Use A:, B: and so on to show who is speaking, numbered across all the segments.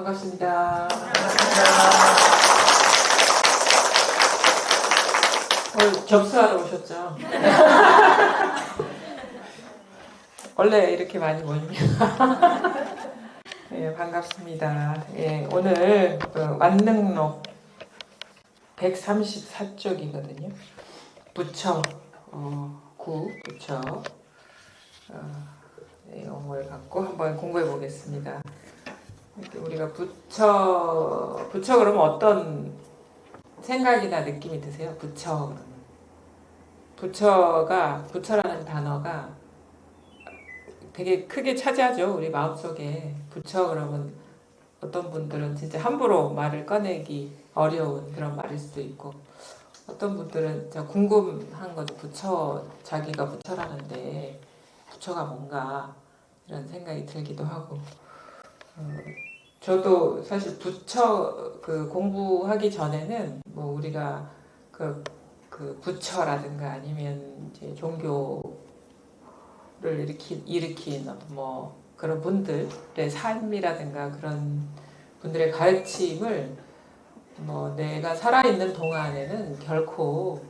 A: 반갑습니다. 접수하러 오셨죠? 원래 이렇게 많이 모입니다. 예, 반갑습니다. 예, 오늘 완능록 134쪽이거든요. 부처, 구, 부처 내용을 갖고 한번 공부해 보겠습니다. 우리가 부처 그러면 어떤 생각이나 느낌이 드세요? 부처라는 단어가 되게 크게 차지하죠. 우리 마음속에. 부처 그러면 어떤 분들은 진짜 함부로 말을 꺼내기 어려운 그런 말일 수도 있고, 어떤 분들은 진짜 궁금한 거죠. 자기가 부처라는데 부처가 뭔가 이런 생각이 들기도 하고. 저도 사실 부처 공부하기 전에는 뭐 우리가 그 부처라든가 아니면 이제 종교를 일으킨 뭐 그런 분들의 삶이라든가 그런 분들의 가르침을 뭐 내가 살아있는 동안에는 결코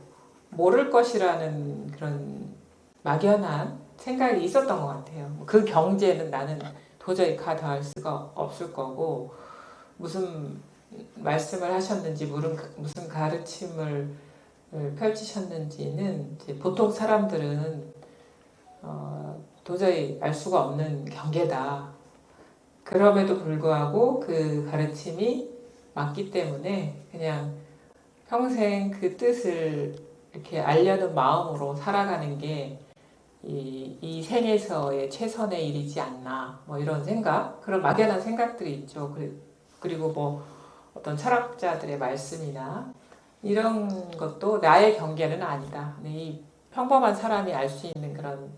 A: 모를 것이라는 그런 막연한 생각이 있었던 것 같아요. 그 경지에는 나는 도저히 가닿을 수가 없을 거고, 무슨 말씀을 하셨는지, 무슨 가르침을 펼치셨는지는 이제 보통 사람들은 도저히 알 수가 없는 경계다. 그럼에도 불구하고 그 가르침이 맞기 때문에 그냥 평생 그 뜻을 이렇게 알려는 마음으로 살아가는 게 이 생에서의 최선의 일이지 않나, 뭐 이런 생각, 그런 막연한 생각들이 있죠. 그리고 뭐 어떤 철학자들의 말씀이나 이런 것도 나의 경계는 아니다. 이 평범한 사람이 알 수 있는 그런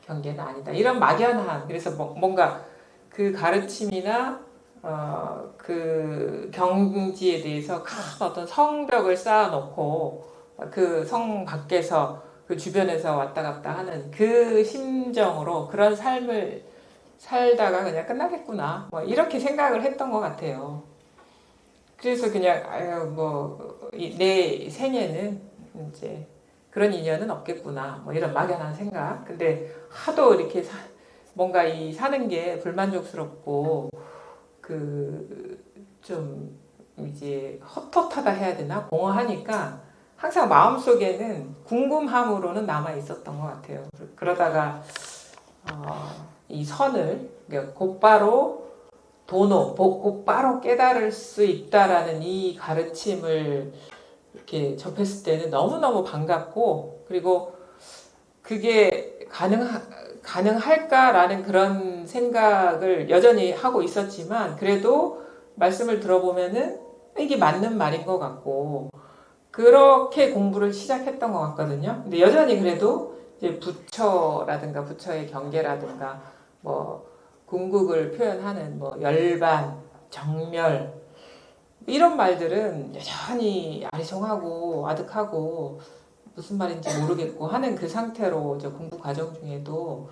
A: 경계는 아니다. 이런 막연한, 그래서 뭔가 그 가르침이나 그 경지에 대해서 큰 어떤 성벽을 쌓아놓고 그 성 밖에서 그 주변에서 왔다 갔다 하는 그 심정으로 그런 삶을 살다가 그냥 끝나겠구나, 뭐 이렇게 생각을 했던 것 같아요. 그래서 그냥 내 생에는 이제 그런 인연은 없겠구나, 뭐 이런 막연한 생각. 근데 하도 이렇게 뭔가 사는 게 불만족스럽고 좀 이제 헛헛하다 해야 되나, 공허하니까 항상 마음속에는 궁금함으로는 남아 있었던 것 같아요. 그러다가 이 선을 곧바로 곧바로 깨달을 수 있다라는 이 가르침을 이렇게 접했을 때는 너무너무 반갑고, 그리고 그게 가능할까라는 그런 생각을 여전히 하고 있었지만, 그래도 말씀을 들어보면은 이게 맞는 말인 것 같고, 그렇게 공부를 시작했던 것 같거든요. 근데 여전히 그래도 이제 부처라든가 부처의 경계라든가 뭐 궁극을 표현하는 뭐 열반, 정멸 이런 말들은 여전히 아리송하고 아득하고 무슨 말인지 모르겠고 하는 그 상태로 이제 공부 과정 중에도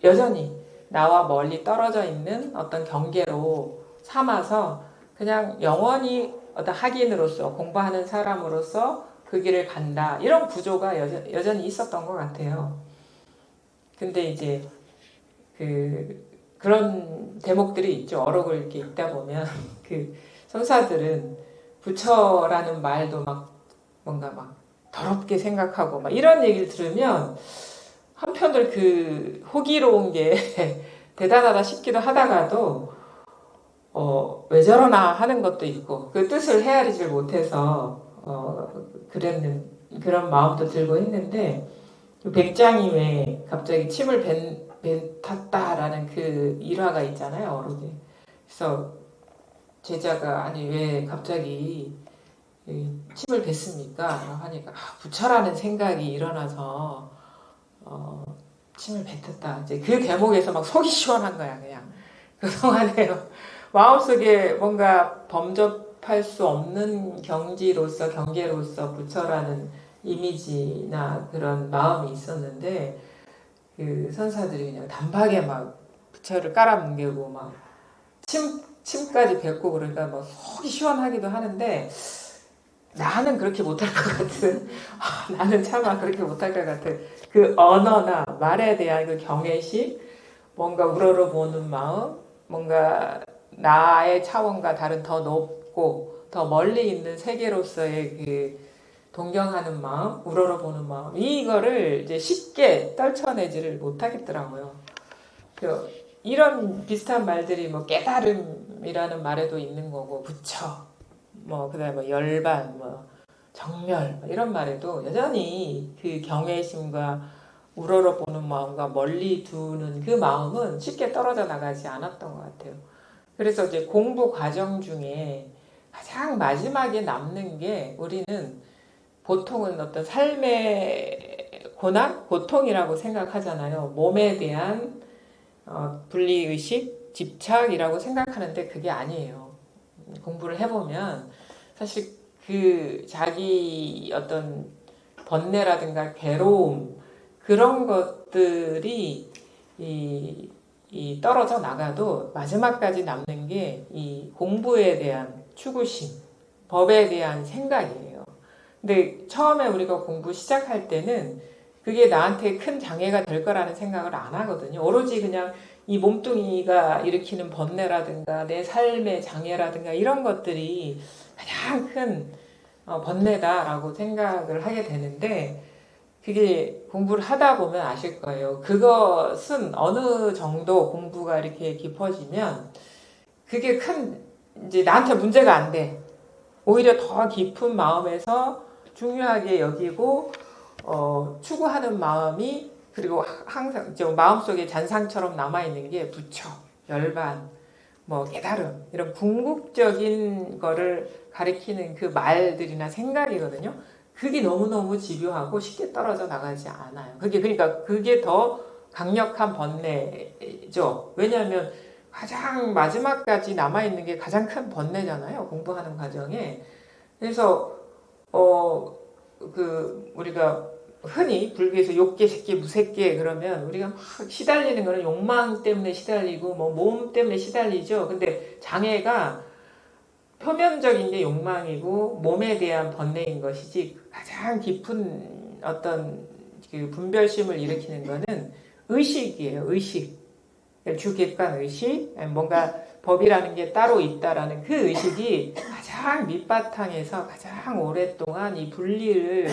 A: 여전히 나와 멀리 떨어져 있는 어떤 경계로 삼아서 그냥 영원히 어떤 학인으로서, 공부하는 사람으로서 그 길을 간다, 이런 구조가 여전히 있었던 것 같아요. 근데 이제 그런 대목들이 있죠. 어록을 이렇게 읽다 보면 선사들은 부처라는 말도 뭔가 더럽게 생각하고 이런 얘기를 들으면 한편들 호기로운 게 대단하다 싶기도 하다가도 왜 저러나 하는 것도 있고, 그 뜻을 헤아리질 못해서 그런 마음도 들고 했는데, 백장이 왜 갑자기 침을 뱉었다라는 그 일화가 있잖아요, 어록에. 그래서 제자가 아니 왜 갑자기 침을 뱉습니까? 하니까 부처라는 생각이 일어나서 침을 뱉었다. 이제 그 대목에서 막 속이 시원한 거야, 그냥. 그동안에 마음속에 뭔가 범접할 수 없는 경계로서 부처라는 이미지나 그런 마음이 있었는데, 그 선사들이 그냥 단박에 부처를 깔아뭉개고 침까지 뱉고 그러니까 뭐 속이 시원하기도 하는데 나는 그렇게 못할 것 같은 나는 차마 그렇게 못할 것 같은 그 언어나 말에 대한 그 경외심, 뭔가 우러러보는 마음, 뭔가 나의 차원과 다른 더 높고 더 멀리 있는 세계로서의 그 동경하는 마음, 우러러보는 마음, 이거를 이제 쉽게 떨쳐내지를 못하겠더라고요. 이런 비슷한 말들이 뭐 깨달음이라는 말에도 있는 거고, 부처, 뭐 그다음에 뭐 열반, 뭐 정멸 이런 말에도 여전히 그 경외심과 우러러보는 마음과 멀리 두는 그 마음은 쉽게 떨어져 나가지 않았던 것 같아요. 그래서 이제 공부 과정 중에 가장 마지막에 남는 게 우리는 보통은 어떤 삶의 고난, 고통이라고 생각하잖아요. 몸에 대한 분리의식, 집착이라고 생각하는데 그게 아니에요. 공부를 해보면 사실 그 자기 어떤 번뇌라든가 괴로움 그런 것들이 이 떨어져 나가도 마지막까지 남는 게 이 공부에 대한 추구심, 법에 대한 생각이에요. 근데 처음에 우리가 공부 시작할 때는 그게 나한테 큰 장애가 될 거라는 생각을 안 하거든요. 오로지 그냥 이 몸뚱이가 일으키는 번뇌라든가 내 삶의 장애라든가 이런 것들이 가장 큰 번뇌다라고 생각을 하게 되는데 그게 공부를 하다 보면 아실 거예요. 그것은 어느 정도 공부가 이렇게 깊어지면 그게 큰 이제 나한테 문제가 안 돼. 오히려 더 깊은 마음에서 중요하게 여기고 추구하는 마음이 그리고 항상 마음속에 잔상처럼 남아있는 게 부처, 열반, 뭐 깨달음 이런 궁극적인 거를 가리키는 그 말들이나 생각이거든요. 그게 너무너무 집요하고 쉽게 떨어져 나가지 않아요. 그러니까 그게 더 강력한 번뇌죠. 왜냐하면 가장 마지막까지 남아있는 게 가장 큰 번뇌잖아요. 공부하는 과정에. 그래서 우리가 흔히 불교에서 욕계, 색계, 무색계 그러면 우리가 막 시달리는 거는 욕망 때문에 시달리고 뭐 몸 때문에 시달리죠. 근데 장애가 표면적인 게 욕망이고 몸에 대한 번뇌인 것이지 가장 깊은 어떤 그 분별심을 일으키는 거는 의식이에요. 의식. 주객관 의식, 뭔가 법이라는 게 따로 있다라는 그 의식이 가장 밑바탕에서 가장 오랫동안 이 분리를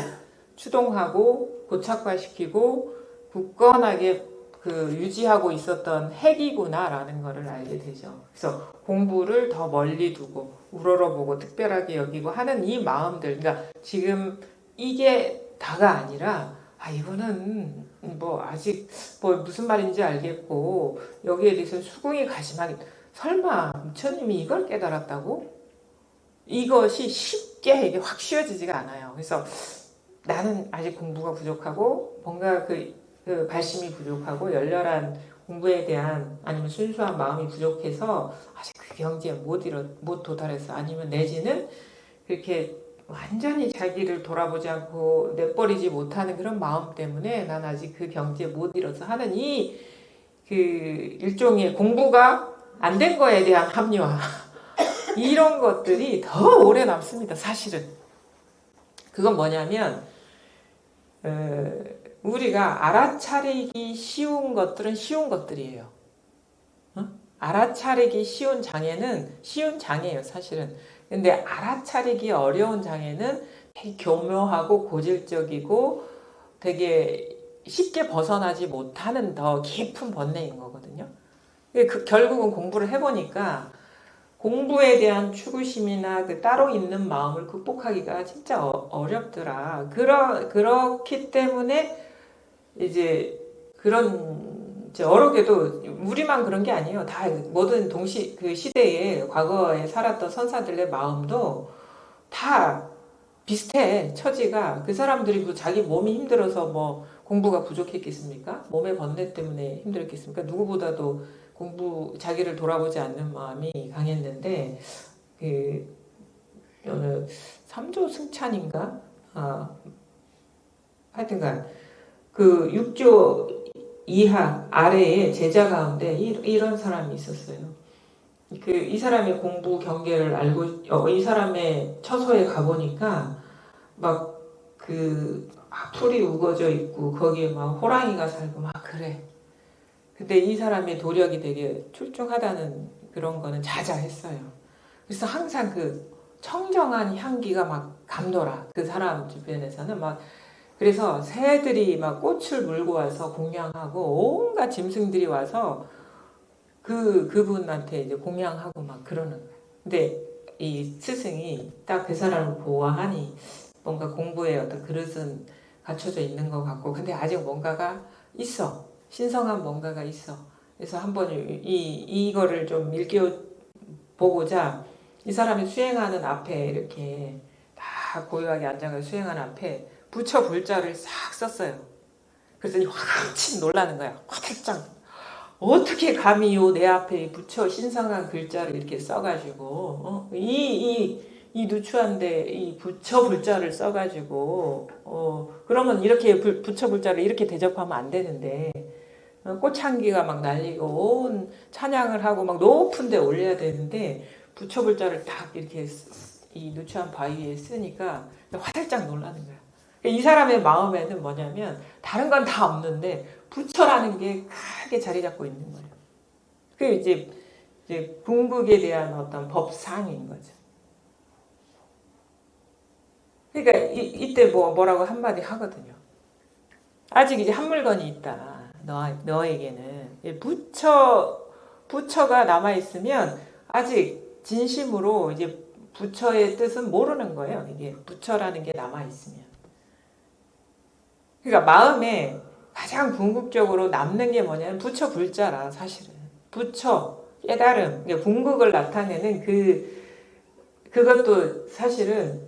A: 추동하고 고착화시키고 굳건하게 그 유지하고 있었던 핵이구나라는 것을 알게 되죠. 그래서 공부를 더 멀리 두고 우러러보고 특별하게 여기고 하는 이 마음들, 그러니까 지금 이게 다가 아니라 이거는 뭐 아직 뭐 무슨 말인지 알겠고 여기에 대해서 수긍이 가심하게 설마 부처님이 이걸 깨달았다고? 이것이 쉽게 이게 확 쉬워지지가 않아요. 그래서 나는 아직 공부가 부족하고 뭔가 그 발심이 부족하고 열렬한 공부에 대한 아니면 순수한 마음이 부족해서 아직 그 경지에 못 도달했어. 아니면 내지는 그렇게 완전히 자기를 돌아보지 않고 내버리지 못하는 그런 마음 때문에 난 아직 그 경지에 못 이뤄서 하는 이 그 일종의 공부가 안 된 거에 대한 합리화 이런 것들이 더 오래 남습니다. 사실은 그건 뭐냐면 우리가 알아차리기 쉬운 것들은 쉬운 것들이에요. 알아차리기 쉬운 장애는 쉬운 장애예요. 사실은. 근데 알아차리기 어려운 장애는 되게 교묘하고 고질적이고 되게 쉽게 벗어나지 못하는 더 깊은 번뇌인 거거든요. 결국은 공부를 해보니까 공부에 대한 추구심이나 그 따로 있는 마음을 극복하기가 진짜 어렵더라. 그렇기 때문에 이제 그런 어록에도 우리만 그런 게 아니에요. 다 모든 그 시대에 과거에 살았던 선사들의 마음도 다 비슷해. 처지가 그 사람들이 뭐 자기 몸이 힘들어서 뭐 공부가 부족했겠습니까? 몸의 번뇌 때문에 힘들었겠습니까? 누구보다도 자기를 돌아보지 않는 마음이 강했는데 어느 삼조 승찬인가? 하여튼간 그 6조 이하 아래에 제자 가운데 이런 사람이 있었어요. 이 사람의 공부 경계를 알고, 이 사람의 처소에 가보니까 막 풀이 우거져 있고 거기에 막 호랑이가 살고 막 그래. 근데 이 사람의 도력이 되게 출중하다는 그런 거는 자자했어요. 그래서 항상 청정한 향기가 막 감돌아. 그 사람 주변에서는 막. 그래서 새들이 막 꽃을 물고 와서 공양하고 온갖 짐승들이 와서 그분한테 이제 공양하고 막 그러는 거예요. 근데 이 스승이 딱 그 사람을 보아하니 뭔가 공부에 어떤 그릇은 갖춰져 있는 것 같고, 근데 아직 뭔가가 있어. 신성한 뭔가가 있어. 그래서 한번 이거를 좀 일깨워보고자 이 사람이 수행하는 앞에 이렇게 다 고요하게 앉아서 수행하는 앞에 부처 불자를 싹 썼어요. 그래서 확 놀라는 거야. 화들짝. 어떻게 감히 내 앞에 부처 신성한 글자를 이렇게 써가지고, 이 누추한데 이 부처 불자를 써가지고, 그러면 이렇게 부처 불자를 이렇게 대접하면 안 되는데, 꽃향기가 막 날리고 온 찬양을 하고 막 높은 데 올려야 되는데, 부처 불자를 딱 이렇게 이 누추한 바위에 쓰니까 화들짝 놀라는 거야. 이 사람의 마음에는 뭐냐면 다른 건 다 없는데 부처라는 게 크게 자리 잡고 있는 거예요. 그게 이제 궁극에 대한 어떤 법상인 거죠. 그러니까 이때 뭐라고 한마디 하거든요. 아직 이제 한 물건이 있다. 너에게는 부처가 남아 있으면 아직 진심으로 이제 부처의 뜻은 모르는 거예요. 이게 부처라는 게 남아 있으면. 그러니까 마음에 가장 궁극적으로 남는 게 뭐냐면 부처 불자라. 사실은 부처 깨달음, 궁극을 나타내는 그것도 사실은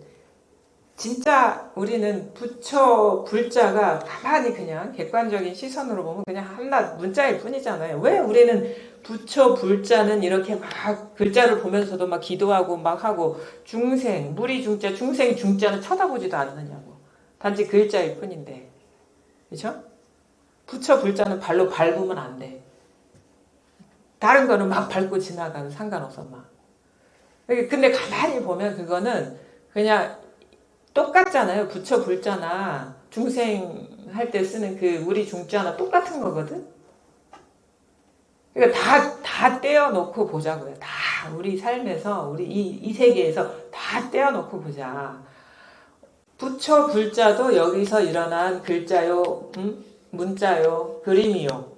A: 진짜 우리는 부처 불자가 가만히 그냥 객관적인 시선으로 보면 그냥 한낱 문자일 뿐이잖아요. 왜 우리는 부처 불자는 이렇게 막 글자를 보면서도 막 기도하고 막 하고 중생, 무리 중자, 중생 중자는 쳐다보지도 않느냐고. 단지 글자일 뿐인데. 그렇죠? 부처 불자는 발로 밟으면 안 돼. 다른 거는 막 밟고 지나가는 상관없어 막. 근데 가만히 보면 그거는 그냥 똑같잖아요. 부처 불자나 중생 할 때 쓰는 그 무리 중자나 똑같은 거거든. 그러니까 다 떼어놓고 보자고요. 다 우리 삶에서 우리 이 세계에서 다 떼어놓고 보자. 부처 불자도 여기서 일어난 글자요, 문자요, 그림이요.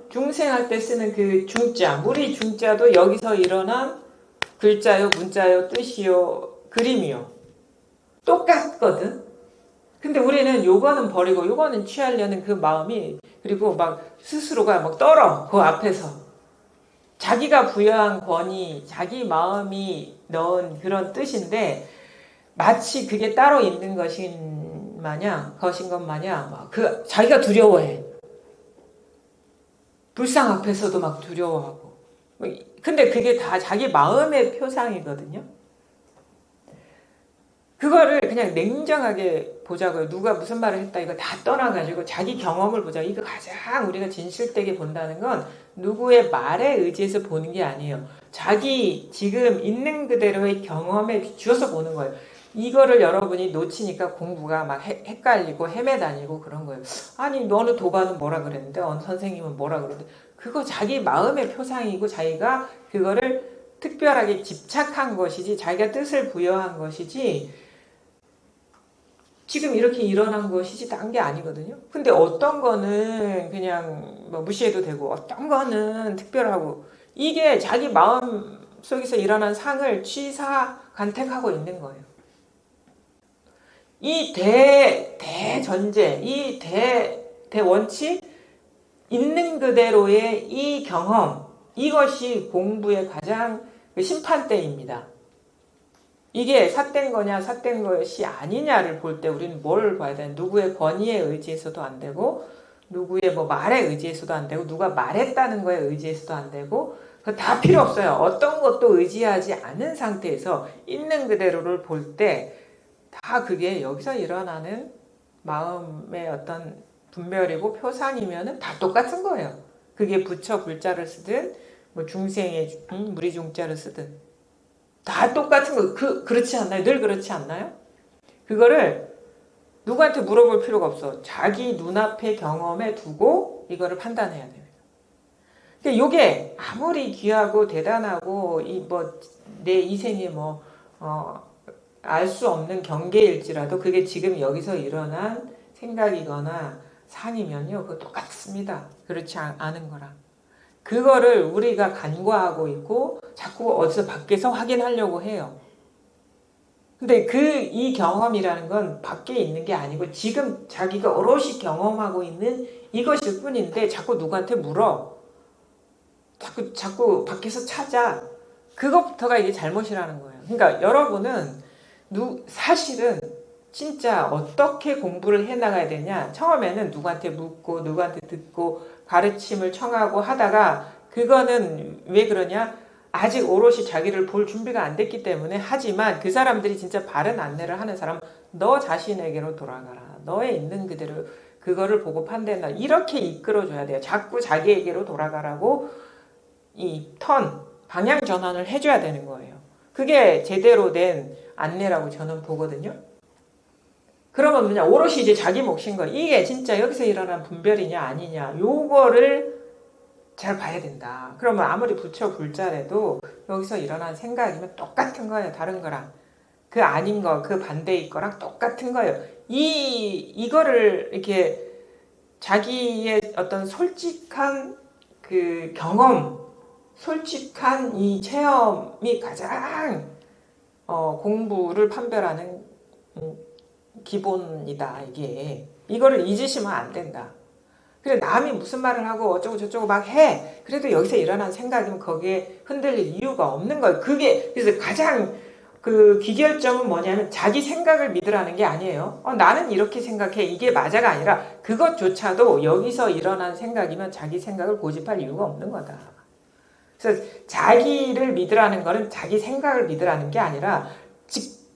A: 중생할 때 쓰는 그 중자, 무리 중자도 여기서 일어난 글자요, 문자요, 뜻이요, 그림이요. 똑같거든. 근데 우리는 요거는 버리고 요거는 취하려는 그 마음이, 그리고 막 스스로가 막 떨어. 그 앞에서 자기가 부여한 권위, 자기 마음이 넣은 그런 뜻인데 마치 그게 따로 있는 것인 것 마냥 막 자기가 두려워해. 불상 앞에서도 막 두려워하고. 근데 그게 다 자기 마음의 표상이거든요. 그거를 그냥 냉정하게 보자고요. 누가 무슨 말을 했다 이거 다 떠나가지고 자기 경험을 보자. 이거 가장 우리가 진실되게 본다는 건 누구의 말에 의지해서 보는 게 아니에요. 자기 지금 있는 그대로의 경험에 비추어서 보는 거예요. 이거를 여러분이 놓치니까 공부가 막 헷갈리고 헤매다니고 그런 거예요. 아니 너는 도반은 뭐라 그랬는데 선생님은 뭐라 그랬는데 그거 자기 마음의 표상이고 자기가 그거를 특별하게 집착한 것이지 자기가 뜻을 부여한 것이지 지금 이렇게 일어난 것이지 딴 게 아니거든요. 근데 어떤 거는 그냥 무시해도 되고 어떤 거는 특별하고 이게 자기 마음 속에서 일어난 상을 취사간택하고 있는 거예요. 이 대전제, 이 대원칙, 있는 그대로의 이 경험, 이것이 공부의 가장 심판대입니다. 이게 삿된 거냐 삿된 것이 아니냐를 볼 때 우리는 뭘 봐야 되나? 누구의 권위에 의지해서도 안 되고 누구의 말에 의지해서도 안 되고 누가 말했다는 거에 의지해서도 안 되고 다 필요 없어요. 어떤 것도 의지하지 않은 상태에서 있는 그대로를 볼 때 다 그게 여기서 일어나는 마음의 어떤 분별이고 표상이면은 다 똑같은 거예요. 그게 부처 불자를 쓰든 뭐 중생의 무리중자를 쓰든 다 똑같은 거. 그렇지 않나요? 늘 그렇지 않나요? 그거를 누구한테 물어볼 필요가 없어. 자기 눈앞의 경험에 두고 이거를 판단해야 됩니다. 근데 이게 아무리 귀하고 대단하고 내 이생에 알 수 없는 경계일지라도 그게 지금 여기서 일어난 생각이거나 상이면요, 그거 똑같습니다. 그렇지 않은 거랑. 그거를 우리가 간과하고 있고 자꾸 어디서 밖에서 확인하려고 해요. 근데 이 경험이라는 건 밖에 있는 게 아니고 지금 자기가 오롯이 경험하고 있는 이것일 뿐인데 자꾸 누구한테 물어. 자꾸 밖에서 찾아. 그것부터가 이게 잘못이라는 거예요. 그러니까 여러분은 사실은 진짜 어떻게 공부를 해나가야 되냐. 처음에는 누구한테 묻고 누구한테 듣고 가르침을 청하고 하다가 그거는 왜 그러냐? 아직 오롯이 자기를 볼 준비가 안 됐기 때문에 하지만 그 사람들이 진짜 바른 안내를 하는 사람 너 자신에게로 돌아가라. 너의 있는 그대로 그거를 보고 판단한다. 이렇게 이끌어줘야 돼요. 자꾸 자기에게로 돌아가라고 방향 전환을 해줘야 되는 거예요. 그게 제대로 된 안내라고 저는 보거든요. 그러면 그냥 오롯이 이제 자기 몫인 거예요. 이게 진짜 여기서 일어난 분별이냐 아니냐 요거를 잘 봐야 된다. 그러면 아무리 부처 불자래도 여기서 일어난 생각이면 똑같은 거예요. 다른 거랑. 그 아닌 거, 그 반대일 거랑 똑같은 거예요. 이거를 이렇게 자기의 어떤 솔직한 그 경험, 솔직한 이 체험이 가장 공부를 판별하는 기본이다. 이거를 잊으시면 안 된다. 그래 남이 무슨 말을 하고 어쩌고 저쩌고 막 해. 그래도 여기서 일어난 생각이면 거기에 흔들릴 이유가 없는 거예요. 그래서 가장 그 기결점은 뭐냐면 자기 생각을 믿으라는 게 아니에요. 나는 이렇게 생각해. 이게 맞아가 아니라 그것조차도 여기서 일어난 생각이면 자기 생각을 고집할 이유가 없는 거다. 그래서 자기를 믿으라는 거는 자기 생각을 믿으라는 게 아니라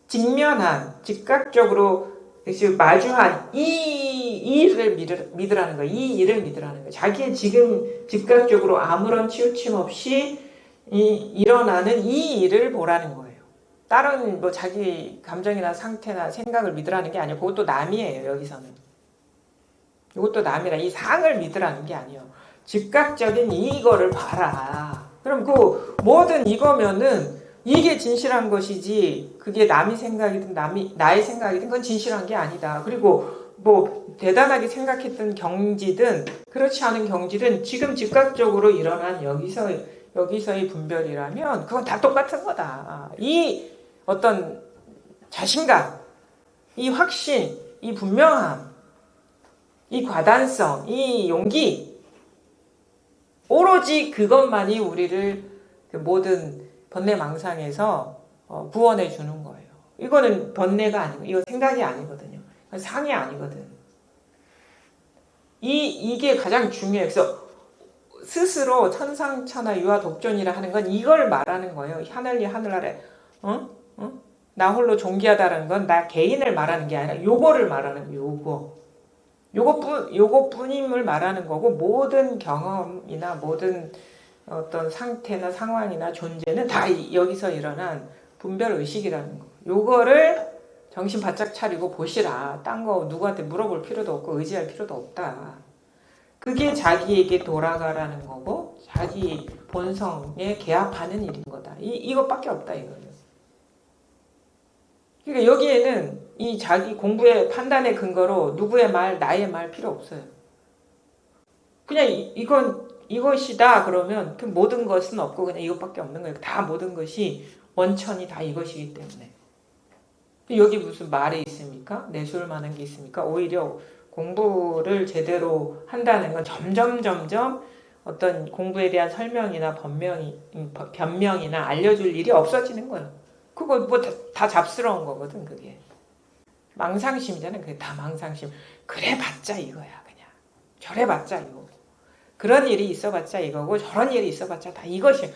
A: 직면한, 즉각적으로 마주한 이 일을 믿으라는 거예요. 이 일을 믿으라는 거예요. 자기의 지금 즉각적으로 아무런 치우침 없이 일어나는 이 일을 보라는 거예요. 다른 자기 감정이나 상태나 생각을 믿으라는 게 아니고 그것도 남이에요. 여기서는. 이것도 남이라 이 상을 믿으라는 게 아니에요. 즉각적인 이거를 봐라. 그럼 그 뭐든 이거면은 이게 진실한 것이지 그게 남의 생각이든 나의 생각이든 그건 진실한 게 아니다. 그리고 대단하게 생각했던 경지든 그렇지 않은 경지든 지금 즉각적으로 일어난 여기서의 분별이라면 그건 다 똑같은 거다. 이 어떤 자신감, 이 확신, 이 분명함, 이 과단성, 이 용기 오로지 그것만이 우리를 그 모든 번뇌망상에서 구원해 주는 거예요. 이거는 번뇌가 아니고 이거 생각이 아니거든요. 상이 아니거든. 이게 가장 중요해요. 그래서 스스로 천상천하 유아 독존이라 하는 건 이걸 말하는 거예요. 하늘이 하늘 아래 나 홀로 존귀하다는 건 나 개인을 말하는 게 아니라 요거를 말하는 거예요. 요거뿐임을 말하는 거고 모든 경험이나 모든 어떤 상태나 상황이나 존재는 다 여기서 일어난 분별의식이라는 거. 요거를 정신 바짝 차리고 보시라. 딴 거 누구한테 물어볼 필요도 없고 의지할 필요도 없다. 그게 자기에게 돌아가라는 거고 자기 본성에 개합하는 일인 거다. 이것밖에 없다 이거는. 그러니까 여기에는 이 자기 공부의 판단의 근거로 누구의 말, 나의 말 필요 없어요. 그냥 이것이다 그러면 그 모든 것은 없고 그냥 이것밖에 없는 거예요. 다 모든 것이 원천이 다 이것이기 때문에. 여기 무슨 말이 있습니까? 내세울 만한 게 있습니까? 오히려 공부를 제대로 한다는 건 점점 어떤 공부에 대한 설명이나 변명이나 알려줄 일이 없어지는 거예요. 그거 다 잡스러운 거거든 그게. 망상심이잖아요. 그게 다 망상심. 그래 봤자 이거야 그냥. 저래 봤자 이거. 그런 일이 있어봤자 이거고 저런 일이 있어봤자 다 이것이에요.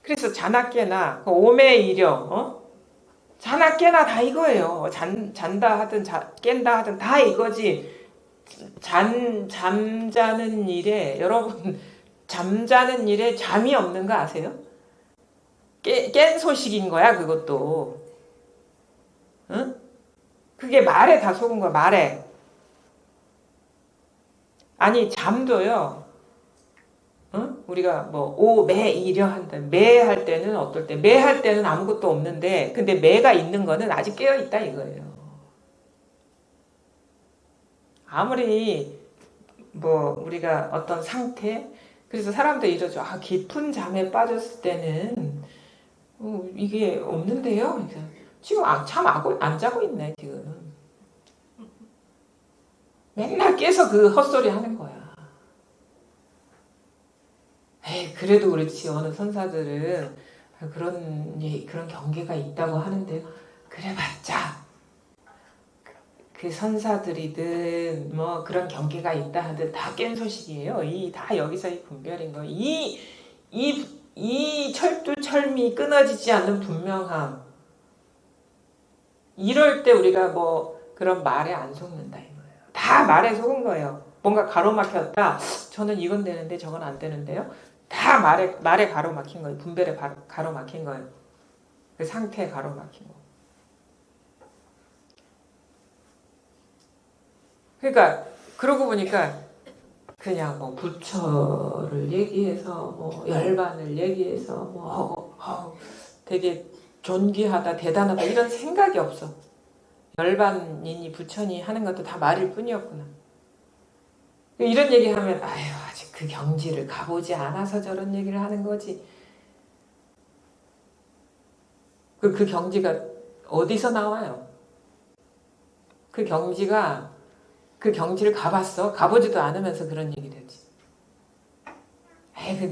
A: 그래서 자나깨나 오매이령 자나깨나 다 이거예요. 잔다 하든 깬다 하든 다 이거지. 잠자는 일에 여러분 잠자는 일에 잠이 없는 거 아세요? 깬 소식인 거야, 그것도. 응? 그게 말에 다 속은 거야, 말에. 아니, 잠도요. 응? 우리가 뭐, 매 이려 한다. 매 할 때는 어떨 때? 매 할 때는 아무것도 없는데, 근데 매가 있는 거는 아직 깨어있다 이거예요. 아무리, 우리가 어떤 상태? 그래서 사람들이 이러죠. 깊은 잠에 빠졌을 때는, 이게 없는데요? 지금 참 안 자고 있네, 지금. 맨날 깨서 그 헛소리 하는 거야. 그래도 그렇지. 어느 선사들은 그런 경계가 있다고 하는데, 그래봤자, 그 선사들이든, 그런 경계가 있다 하든 다 깬 소식이에요. 다 여기서 이 분별인 거. 이 철두철미 끊어지지 않는 분명함. 이럴 때 우리가 그런 말에 안 속는다 이거예요. 다 말에 속은 거예요. 뭔가 가로막혔다. 저는 이건 되는데 저건 안 되는데요. 다 말에 가로막힌 거예요. 분별에 가로막힌 거예요. 그 상태에 가로막힌 거. 그러니까 그러고 보니까 그냥 부처를 얘기해서 열반을 얘기해서 되게 존귀하다 대단하다 이런 생각이 없어. 열반이니 부처니 하는 것도 다 말일 뿐이었구나. 이런 얘기하면 아직 그 경지를 가보지 않아서 저런 얘기를 하는 거지. 그 경지가 어디서 나와요? 그 경지를 가봤어? 가보지도 않으면서 그런 얘기를 하지.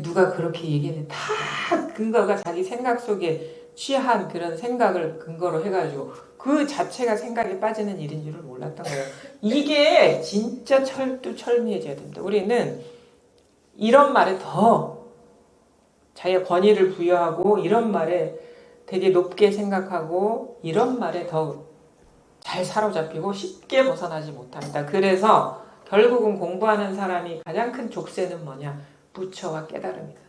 A: 누가 그렇게 얘기했는데 다 근거가 자기 생각 속에 취한 그런 생각을 근거로 해가지고 그 자체가 생각에 빠지는 일인 줄을 몰랐던 거예요. 이게 진짜 철두철미해져야 됩니다. 우리는 이런 말에 더 자기가 권위를 부여하고 이런 말에 되게 높게 생각하고 이런 말에 더 잘 사로잡히고 쉽게 벗어나지 못합니다. 그래서 결국은 공부하는 사람이 가장 큰 족쇄는 뭐냐? 부처와 깨달음이다.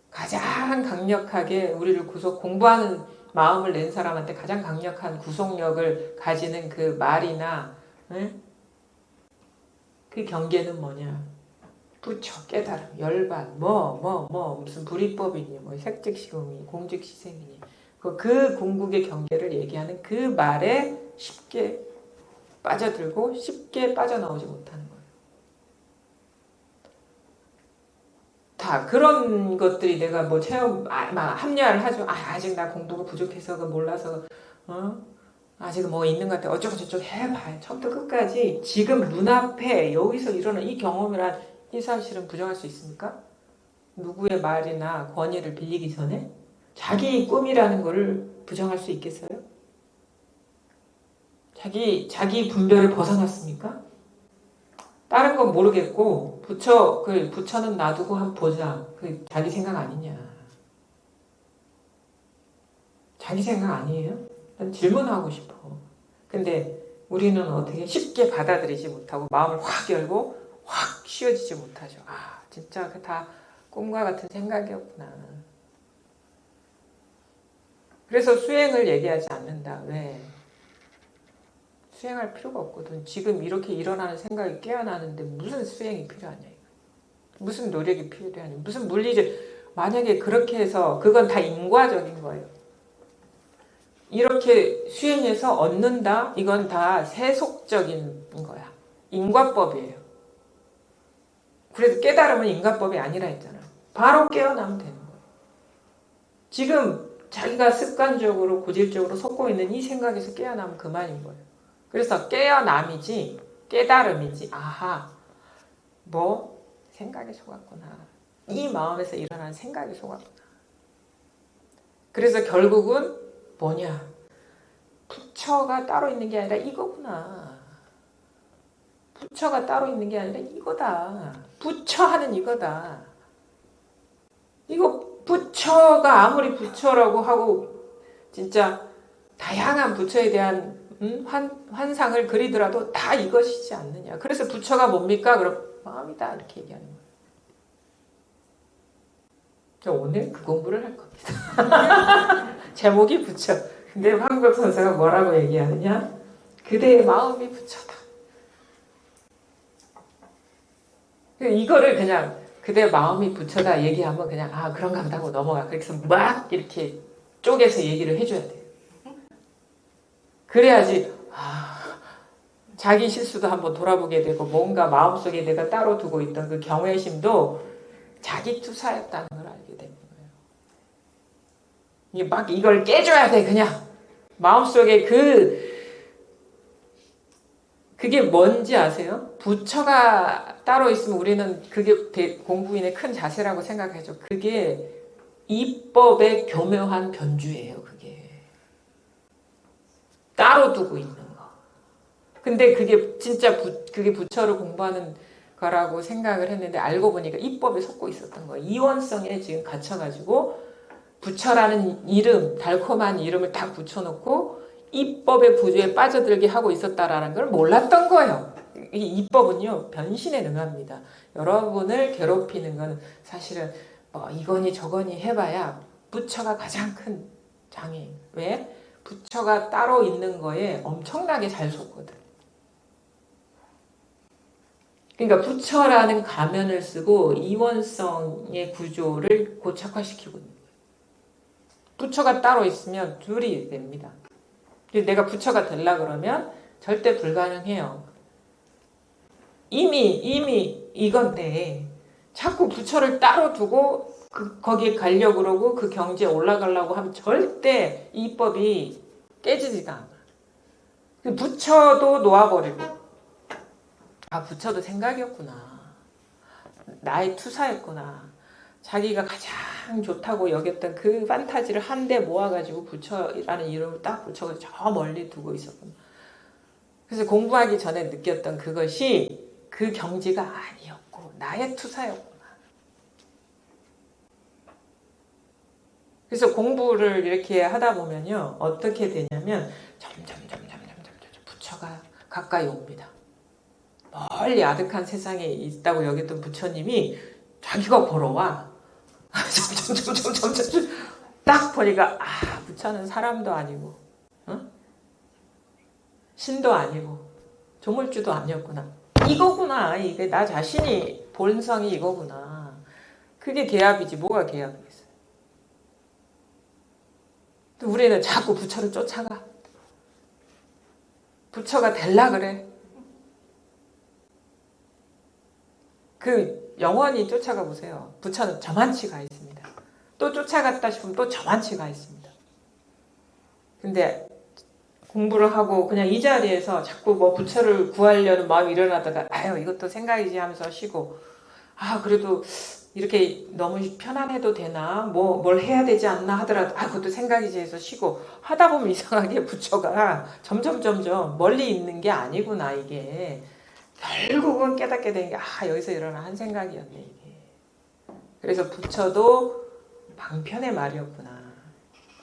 A: 가장 강력하게 우리를 공부하는 마음을 낸 사람한테 가장 강력한 구속력을 가지는 그 말이나 그 경계는 뭐냐? 부처, 깨달음, 열반, 무슨 불이법이니, 색즉시공이니, 공즉시생이니 그 궁극의 경계를 얘기하는 그 말에 쉽게 빠져들고 쉽게 빠져나오지 못하는 거예요. 다 그런 것들이 내가 체험 합리화를 하죠. 아직 나 공부가 부족해서 몰라서 아직 있는 것 같아. 어쩌고 저쩌고 해봐요. 처음부터 끝까지 지금 눈앞에 여기서 일어나는 이 경험이란 이 사실은 부정할 수 있습니까? 누구의 말이나 권위를 빌리기 전에 자기 꿈이라는 거를 부정할 수 있겠어요? 자기 분별을 벗어났습니까? 다른 건 모르겠고 부처는 놔두고 한번 보자. 자기 생각 아니냐? 자기 생각 아니에요? 난 질문하고 싶어. 근데 우리는 어떻게 쉽게 받아들이지 못하고 마음을 확 열고 확 쉬어지지 못하죠. 진짜 다 꿈과 같은 생각이었구나. 그래서 수행을 얘기하지 않는다. 왜? 수행할 필요가 없거든. 지금 이렇게 일어나는 생각이 깨어나는데 무슨 수행이 필요하냐. 무슨 노력이 필요하냐. 무슨 물리적. 만약에 그렇게 해서 그건 다 인과적인 거예요. 이렇게 수행해서 얻는다? 이건 다 세속적인 거야. 인과법이에요. 그래서 깨달음은 인과법이 아니라 했잖아. 바로 깨어나면 되는 거예요. 지금 자기가 습관적으로 고질적으로 속고 있는 이 생각에서 깨어나면 그만인 거예요. 그래서 깨어남이지 깨달음이지 생각에 속았구나. 이 마음에서 일어나는 생각에 속았구나. 그래서 결국은 뭐냐? 부처가 따로 있는 게 아니라 이거구나. 부처가 따로 있는 게 아니라 이거다. 부처하는 이거다. 이거 부처가 아무리 부처라고 하고 진짜 다양한 부처에 대한 환상을 그리더라도 다 이것이지 않느냐. 그래서 부처가 뭡니까? 그럼 마음이다 이렇게 얘기하는 거예요. 저 오늘 그 공부를 할 겁니다. 제목이 부처. 근데 황벽 선생가 뭐라고 얘기하느냐? 그대의 마음이 부처다. 이거를 그냥 그대의 마음이 부처다 얘기하면 그냥 아 그런가 보다 하고 넘어가. 그래서 막 이렇게 쪼개서 얘기를 해줘야 돼요. 그래야지 자기 실수도 한번 돌아보게 되고 뭔가 마음속에 내가 따로 두고 있던 그 경외심도 자기 투사였다는 걸 알게 되는 거예요. 이게 막 이걸 깨줘야 돼 그냥. 마음속에 그게 뭔지 아세요? 부처가 따로 있으면 우리는 그게 공부인의 큰 자세라고 생각하죠. 그게 이법의 교묘한 변주예요. 그게 따로 두고 있는 거. 근데 그게 진짜 그게 부처를 공부하는 거라고 생각을 했는데 알고 보니까 이법에 속고 있었던 거예요. 이원성에 지금 갇혀가지고 부처라는 이름, 달콤한 이름을 딱 붙여놓고 이법의 부주에 빠져들게 하고 있었다라는 걸 몰랐던 거예요. 이 이법은요 변신에 능합니다. 여러분을 괴롭히는 건 사실은 뭐 이거니 저거니 해봐야 부처가 가장 큰 장애인. 왜? 부처가 따로 있는 거에 엄청나게 잘 속거든. 그러니까 부처라는 가면을 쓰고 이원성의 구조를 고착화시키고 있는 거예요. 부처가 따로 있으면 둘이 됩니다. 내가 부처가 되려고 그러면 절대 불가능해요. 이미 이건데 자꾸 부처를 따로 두고 거기에 가려고 그러고 그 경지에 올라가려고 하면 절대 이 법이 깨지지가 않아. 부처도 놓아버리고 부처도 생각이었구나. 나의 투사였구나. 자기가 가장 좋다고 여겼던 그 판타지를 한데 모아가지고 부처라는 이름을 딱 붙여서 저 멀리 두고 있었구나. 그래서 공부하기 전에 느꼈던 그것이 그 경지가 아니었고 나의 투사였구나. 그래서 공부를 이렇게 하다 보면요 어떻게 되냐면 점점 부처가 가까이 옵니다. 멀리 아득한 세상에 있다고 여겼던 부처님이 자기가 걸어와. 점점 딱 보니까 부처는 사람도 아니고 신도 아니고 조물주도 아니었구나. 이거구나. 이게 나 자신이 본성이 이거구나. 그게 계합이지 뭐가 계합이겠어요. 또 우리는 자꾸 부처를 쫓아가. 부처가 될라 그래. 영원히 쫓아가 보세요. 부처는 저만치 가 있습니다. 또 쫓아갔다 싶으면 또 저만치 가 있습니다. 근데 공부를 하고 그냥 이 자리에서 자꾸 뭐 부처를 구하려는 마음이 일어나다가 이것도 생각이지 하면서 쉬고 그래도 이렇게 너무 편안해도 되나 뭘 해야 되지 않나 하더라도 그것도 생각이지 해서 쉬고 하다 보면 이상하게 부처가 점점 멀리 있는 게 아니구나. 이게 결국은 깨닫게 된 게 여기서 일어난 한 생각이었네 이게. 그래서 부처도 방편의 말이었구나.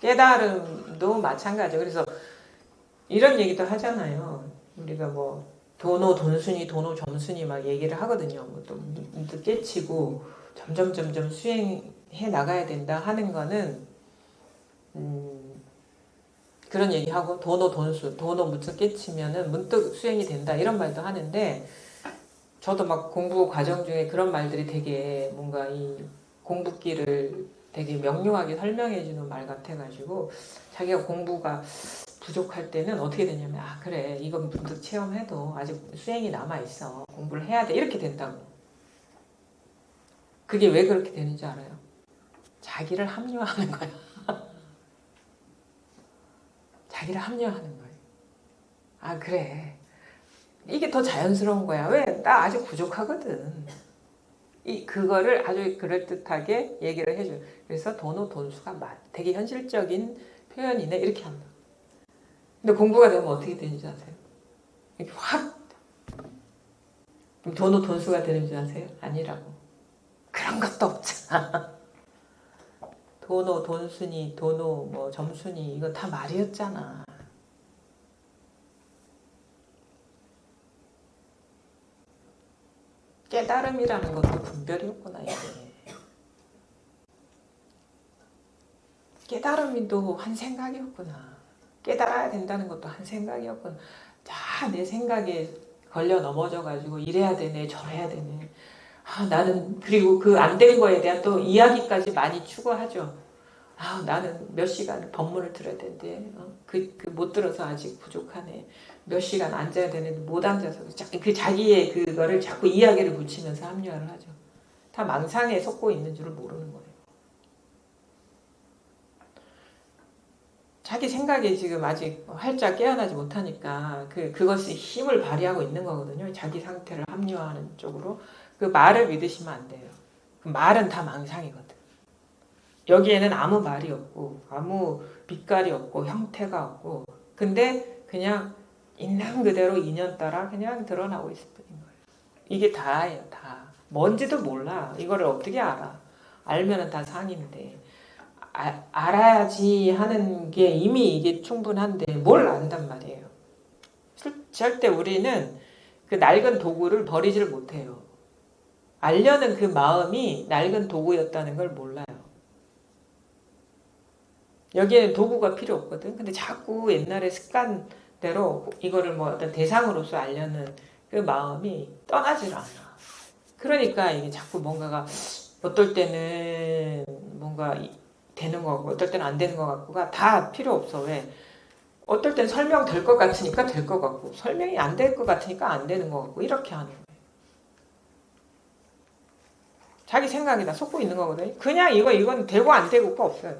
A: 깨달음도 마찬가지죠. 그래서 이런 얘기도 하잖아요. 우리가 뭐 도노 돈순이 도노 점순이 막 얘기를 하거든요. 뭐 또 문득 깨치고 점점 수행해 나가야 된다 하는 거는 그런 얘기하고 도노 돈수 도노 문득 깨치면은 문득 수행이 된다 이런 말도 하는데 저도 막 공부 과정 중에 그런 말들이 되게 뭔가 이 공부길을 되게 명료하게 설명해 주는 말 같아가지고 자기가 공부가 부족할 때는 어떻게 되냐면 그래 이건 문득 체험해도 아직 수행이 남아있어. 공부를 해야 돼. 이렇게 된다고. 그게 왜 그렇게 되는지 알아요? 자기를 합리화하는 거야. 자기를 합리화하는 거예요. 그래. 이게 더 자연스러운 거야. 왜? 나 아직 부족하거든. 그거를 아주 그럴듯하게 얘기를 해줘요. 그래서 도노 돈수가 되게 현실적인 표현이네. 이렇게 한다. 근데 공부가 되면 어떻게 되는지 아세요? 이렇게 확 도노 돈수가 되는 줄 아세요? 아니라고. 그런 것도 없잖아. 도노 돈순이 도노 뭐 점순이 이거 다 말이었잖아. 깨달음이라는 것도 분별이었구나 이게. 깨달음도 한 생각이었구나. 깨달아야 된다는 것도 한 생각이었구나. 다 내 생각에 걸려 넘어져 가지고 이래야 되네 저래야 되네. 나는 그리고 그 안 된 거에 대한 또 이야기까지 많이 추구하죠. 나는 몇 시간 법문을 들어야 되는데 못 들어서 아직 부족하네. 몇 시간 앉아야 되는데 못 앉아서 그 자기의 그거를 자꾸 이야기를 붙이면서 합리화를 하죠. 다 망상에 속고 있는 줄을 모르는 거예요. 자기 생각이 지금 아직 활짝 깨어나지 못하니까 그것이 힘을 발휘하고 있는 거거든요. 자기 상태를 합리화하는 쪽으로. 그 말을 믿으시면 안 돼요. 그 말은 다 망상이거든. 여기에는 아무 말이 없고 아무 빛깔이 없고 형태가 없고 근데 그냥 있는 그대로 인연 따라 그냥 드러나고 있을 뿐인 거예요. 이게 다예요. 다. 뭔지도 몰라. 이거를 어떻게 알아. 알면은 다 상인데 알아야지 하는 게 이미 이게 충분한데 뭘 안단 말이에요. 절대 우리는 그 낡은 도구를 버리지를 못해요. 알려는 그 마음이 낡은 도구였다는 걸 몰라요. 여기에는 도구가 필요 없거든. 근데 자꾸 옛날의 습관대로 이거를 뭐 어떤 대상으로서 알려는 그 마음이 떠나질 않아. 그러니까 이게 자꾸 뭔가가 어떨 때는 뭔가 되는 거 같고 어떨 때는 안 되는 거 같고가 다 필요 없어. 왜? 어떨 땐 설명될 것 같으니까 될 것 같고 설명이 안 될 것 같으니까 안 되는 것 같고 이렇게 하는 거예요. 자기 생각이 다 속고 있는 거거든요. 그냥 이건 되고 안 되고가 없어요.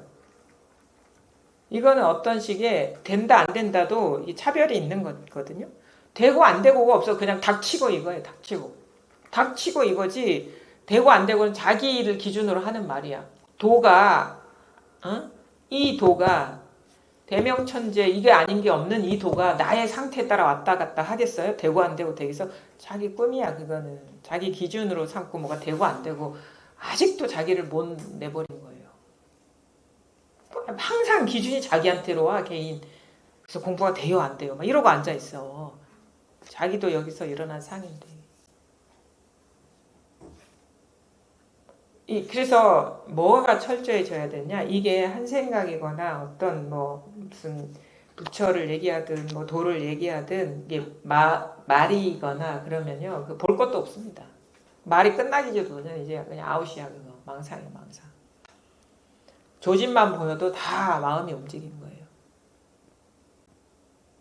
A: 이거는 어떤 식의 된다 안 된다도 이 차별이 있는 거거든요. 되고 안 되고가 없어. 그냥 닥치고 이거예요. 닥치고 이거지. 되고 안 되고는 자기를 기준으로 하는 말이야. 이 도가 대명천재 이게 아닌 게 없는 이 도가 나의 상태에 따라 왔다 갔다 하겠어요? 되고 안 되고 되겠어? 자기 꿈이야 그거는. 자기 기준으로 삼고 뭐가 되고 안 되고 아직도 자기를 못 내버린 거예요. 항상 기준이 자기한테로 와 개인. 그래서 공부가 돼요 안 돼요 막 이러고 앉아있어. 자기도 여기서 일어난 상인데. 그래서 뭐가 철저해져야 되냐? 이게 한 생각이거나 어떤 뭐 무슨 부처를 얘기하든 뭐 도를 얘기하든 이게 말이거나 그러면요 볼 것도 없습니다. 말이 끝나기 전에 이제 그냥 아웃이야 그거. 망상이야 망상. 조짐만 보여도 다 마음이 움직이는 거예요.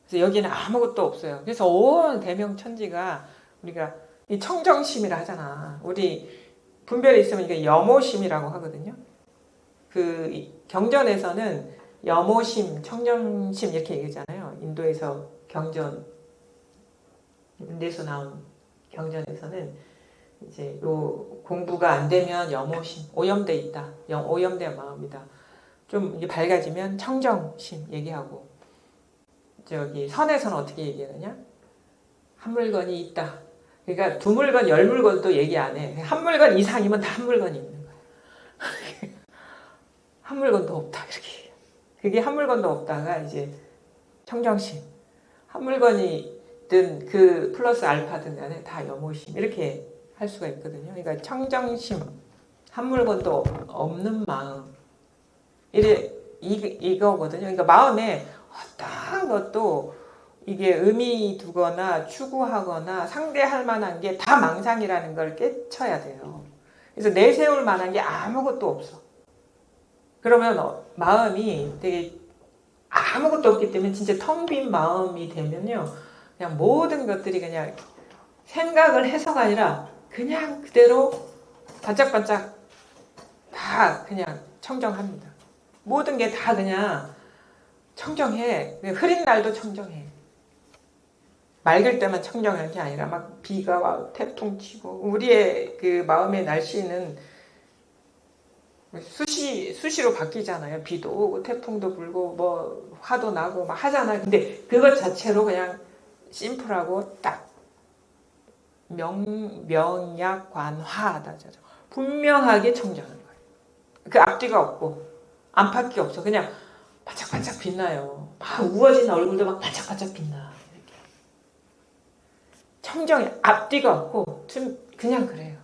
A: 그래서 여기는 아무것도 없어요. 그래서 온 대명천지가 우리가 이 청정심이라 하잖아. 우리 분별이 있으면 이게 염오심이라고 하거든요. 그 경전에서는 염오심, 청정심 이렇게 얘기하잖아요. 인도에서 인도에서 나온 경전에서는 이제 요 공부가 안 되면 염오심, 오염돼 있다. 오염된 마음이다. 좀 이게 밝아지면 청정심 얘기하고 저기 선에서는 어떻게 얘기하느냐? 한 물건이 있다. 그러니까 두 물건, 열 물건도 얘기 안 해. 한 물건 이상이면 다 한 물건이 있는 거야. 한 물건도 없다 이렇게. 그게 한 물건도 없다가 이제 청정심. 한 물건이든 그 플러스 알파든 간에 다 염오심 이렇게 할 수가 있거든요. 그러니까 청정심, 한 물건도 없는 마음. 이거거든요. 그러니까 마음에 어떤 것도 이게 의미 두거나 추구하거나 상대할 만한 게 다 망상이라는 걸 깨쳐야 돼요. 그래서 내세울 만한 게 아무것도 없어. 그러면 마음이 되게 아무것도 없기 때문에 진짜 텅 빈 마음이 되면요. 그냥 모든 것들이 그냥 생각을 해서가 아니라 그냥 그대로 반짝반짝 다 그냥 청정합니다. 모든 게 다 그냥 청정해. 흐린 날도 청정해. 맑을 때만 청정한 게 아니라 막 비가 와 태풍 치고 우리의 그 마음의 날씨는 수시로 바뀌잖아요. 비도 오고 태풍도 불고 뭐 화도 나고 막 하잖아요. 근데 그것 자체로 그냥 심플하고 딱 명약관화하다. 분명하게 청정한 거예요. 그 앞뒤가 없고 안팎이 없어. 그냥 반짝반짝 빛나요. 막 우거진 얼굴도 막 반짝반짝 빛나. 청정이 앞뒤가 없고 그냥 그래요.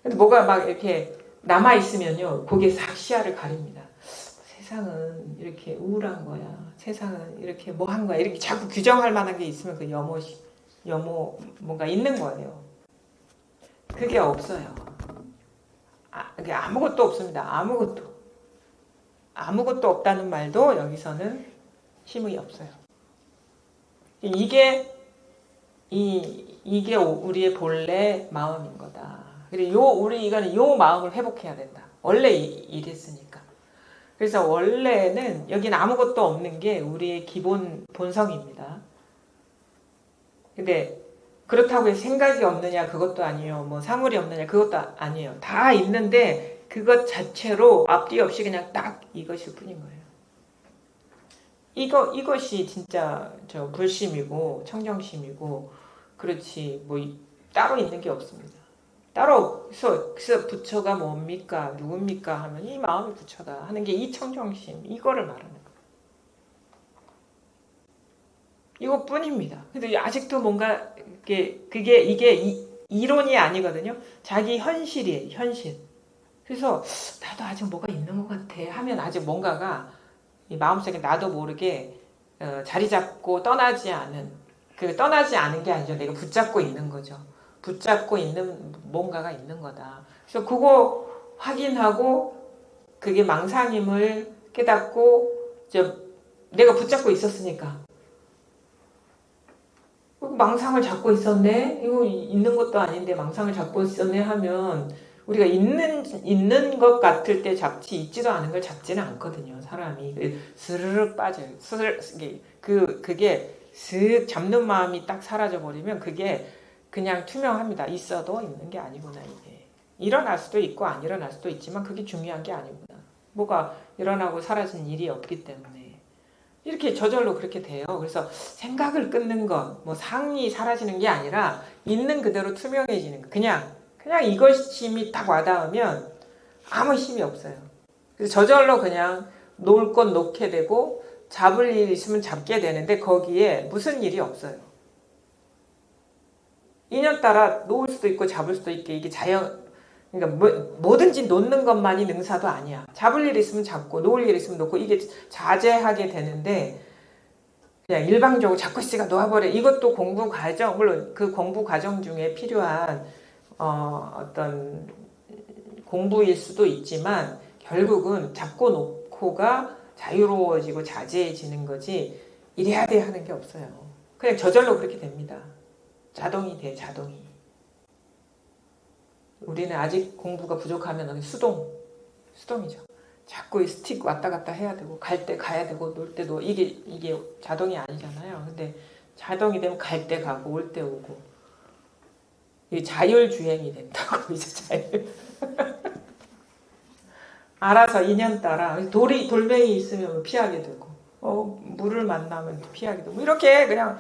A: 근데 뭐가 막 이렇게 남아 있으면요, 그게 싹 시야를 가립니다. 세상은 이렇게 우울한 거야. 세상은 이렇게 뭐 한 거야. 이렇게 자꾸 규정할 만한 게 있으면 그 염호 뭔가 있는 거예요. 그게 없어요. 그게 아무것도 없습니다. 아무것도 없다는 말도 여기서는 힘이 없어요. 이게 우리의 본래 마음인 거다. 그리고 우리가 요 마음을 회복해야 된다. 원래 이랬으니까. 그래서 원래는 여기는 아무것도 없는 게 우리의 기본 본성입니다. 근데 그렇다고 해서 생각이 없느냐 그것도 아니에요. 뭐 사물이 없느냐 그것도 아니에요. 다 있는데 그것 자체로 앞뒤 없이 그냥 딱 이것일 뿐인 거예요. 이것이 진짜 저 불심이고 청정심이고, 그렇지 뭐 따로 있는 게 없습니다. 따로 그래서 부처가 뭡니까 누굽니까 하면 이 마음이 부처다 하는 게 이 청정심, 이거를 말하는 거예요. 이것뿐입니다. 근데 아직도 뭔가 이게 이론이 아니거든요. 자기 현실이에요. 현실. 그래서 나도 아직 뭐가 있는 것 같아 하면 아직 뭔가가 이 마음속에 나도 모르게 자리 잡고 떠나지 않은 게 아니죠. 내가 붙잡고 있는 거죠. 붙잡고 있는 뭔가가 있는 거다. 그래서 그거 확인하고 그게 망상임을 깨닫고 내가 붙잡고 있었으니까 망상을 잡고 있었네? 이거 있는 것도 아닌데 망상을 잡고 있었네 하면 우리가 있는 것 같을 때 잡지 있지도 않은 걸 잡지는 않거든요. 사람이 스르륵 빠져요. 그게 슥 잡는 마음이 딱 사라져 버리면 그게 그냥 투명합니다. 있어도 있는 게 아니구나. 이게 일어날 수도 있고 안 일어날 수도 있지만 그게 중요한 게 아니구나. 뭐가 일어나고 사라진 일이 없기 때문에 이렇게 저절로 그렇게 돼요. 그래서 생각을 끊는 것, 뭐 상이 사라지는 게 아니라 있는 그대로 투명해지는 거. 그냥 이것이 딱 와닿으면 아무 힘이 없어요. 그래서 저절로 그냥 놓을 건 놓게 되고 잡을 일 있으면 잡게 되는데 거기에 무슨 일이 없어요. 인연따라 놓을 수도 있고 잡을 수도 있게 이게 그러니까 뭐든지 놓는 것만이 능사도 아니야. 잡을 일 있으면 잡고 놓을 일 있으면 놓고 이게 자제하게 되는데 그냥 일방적으로 잡고 있으니까 놓아버려. 이것도 공부 과정, 물론 그 공부 과정 중에 필요한 어떤 공부일 수도 있지만 결국은 잡고 놓고가 자유로워지고 자제해지는 거지 이래야 돼 하는 게 없어요. 그냥 저절로 그렇게 됩니다. 자동이 돼, 자동이. 우리는 아직 공부가 부족하면 수동이죠. 자꾸 이 스틱 왔다 갔다 해야 되고 갈 때 가야 되고 놀 때도 이게 자동이 아니잖아요. 근데 자동이 되면 갈 때 가고 올 때 오고 이 자율주행이 된다고. 이제 자율. 알아서 인연 따라 돌멩이 있으면 피하게 되고 물을 만나면 피하게 되고 이렇게 그냥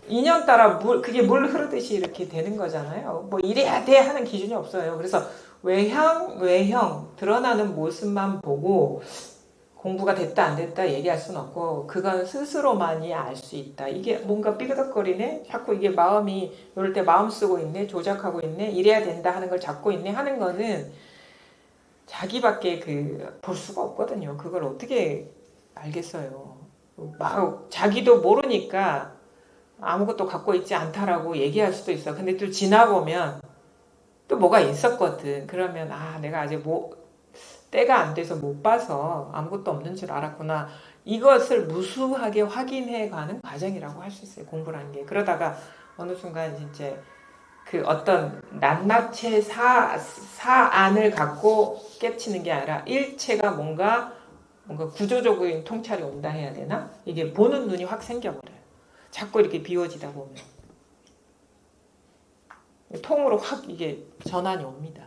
A: 인연 따라 그게 물 흐르듯이 이렇게 되는 거잖아요. 뭐 이래야 돼 하는 기준이 없어요. 그래서 외형 드러나는 모습만 보고 공부가 됐다 안 됐다 얘기할 수는 없고 그건 스스로만이 알 수 있다. 이게 뭔가 삐그덕거리네? 자꾸 이게 마음이 이럴 때 마음 쓰고 있네? 조작하고 있네? 이래야 된다 하는 걸 잡고 있네? 하는 거는 자기밖에 볼 수가 없거든요. 그걸 어떻게 알겠어요. 자기도 모르니까 아무것도 갖고 있지 않다라고 얘기할 수도 있어. 근데 또 지나보면 또 뭐가 있었거든. 그러면 내가 아직 때가 안 돼서 못 봐서 아무것도 없는 줄 알았구나. 이것을 무수하게 확인해가는 과정이라고 할 수 있어요. 공부라는 게. 그러다가 어느 순간 진짜 그 어떤 낱낱의 사안을 갖고 깨치는 게 아니라 일체가 뭔가 구조적인 통찰이 온다 해야 되나? 이게 보는 눈이 확 생겨버려요. 자꾸 이렇게 비워지다 보면 통으로 확 이게 전환이 옵니다.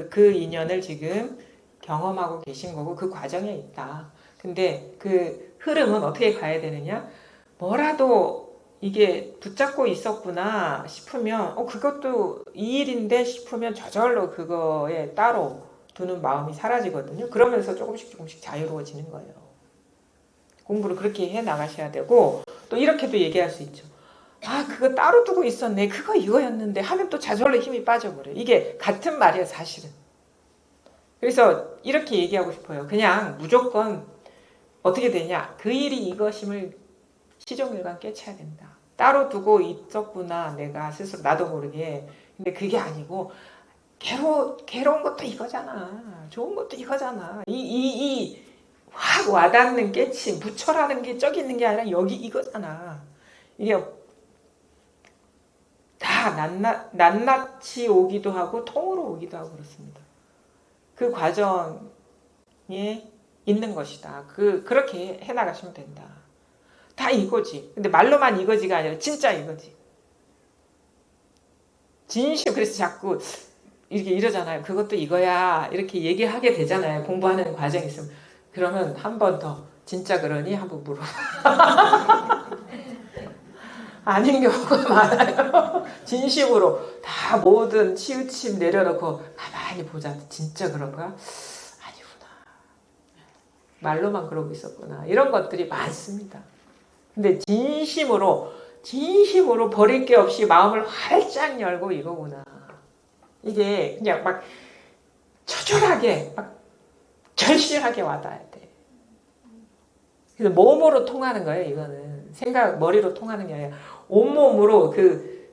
A: 그 인연을 지금 경험하고 계신 거고 그 과정에 있다. 근데 그 흐름은 어떻게 가야 되느냐? 뭐라도 이게 붙잡고 있었구나 싶으면 그것도 이 일인데 싶으면 저절로 그거에 따로 두는 마음이 사라지거든요. 그러면서 조금씩 자유로워지는 거예요. 공부를 그렇게 해 나가셔야 되고 또 이렇게도 얘기할 수 있죠. 아, 그거 따로 두고 있었네. 그거 이거였는데 하면 또 저절로 힘이 빠져버려. 이게 같은 말이에요, 사실은. 그래서 이렇게 얘기하고 싶어요. 그냥 무조건 어떻게 되냐. 그 일이 이것임을 시종일관 깨쳐야 된다. 따로 두고 있었구나. 내가 스스로 나도 모르게. 근데 그게 아니고 괴로운 것도 이거잖아. 좋은 것도 이거잖아. 확 와닿는 깨침, 부처라는 게 저기 있는 게 아니라 여기 이거잖아. 이게 다 낱낱이 오기도 하고 통으로 오기도 하고 그렇습니다. 그 과정에 있는 것이다. 그렇게 해나가시면 된다. 다 이거지. 근데 말로만 이거지가 아니라 진짜 이거지. 진심. 그래서 자꾸 이렇게 이러잖아요. 그것도 이거야. 이렇게 얘기하게 되잖아요. 공부하는 과정이 있으면. 그러면 한 번 더 진짜 그러니? 한번 물어. 아닌 경우가 많아요. 진심으로 다 모든 치우침 내려놓고 가만히 보자. 진짜 그런 거야? 아니구나. 말로만 그러고 있었구나. 이런 것들이 많습니다. 근데 진심으로 버릴 게 없이 마음을 활짝 열고 이거구나. 이게 그냥 막 처절하게 막 절실하게 와닿아야 돼. 그래서 몸으로 통하는 거예요. 이거는 생각 머리로 통하는 게 아니라 온몸으로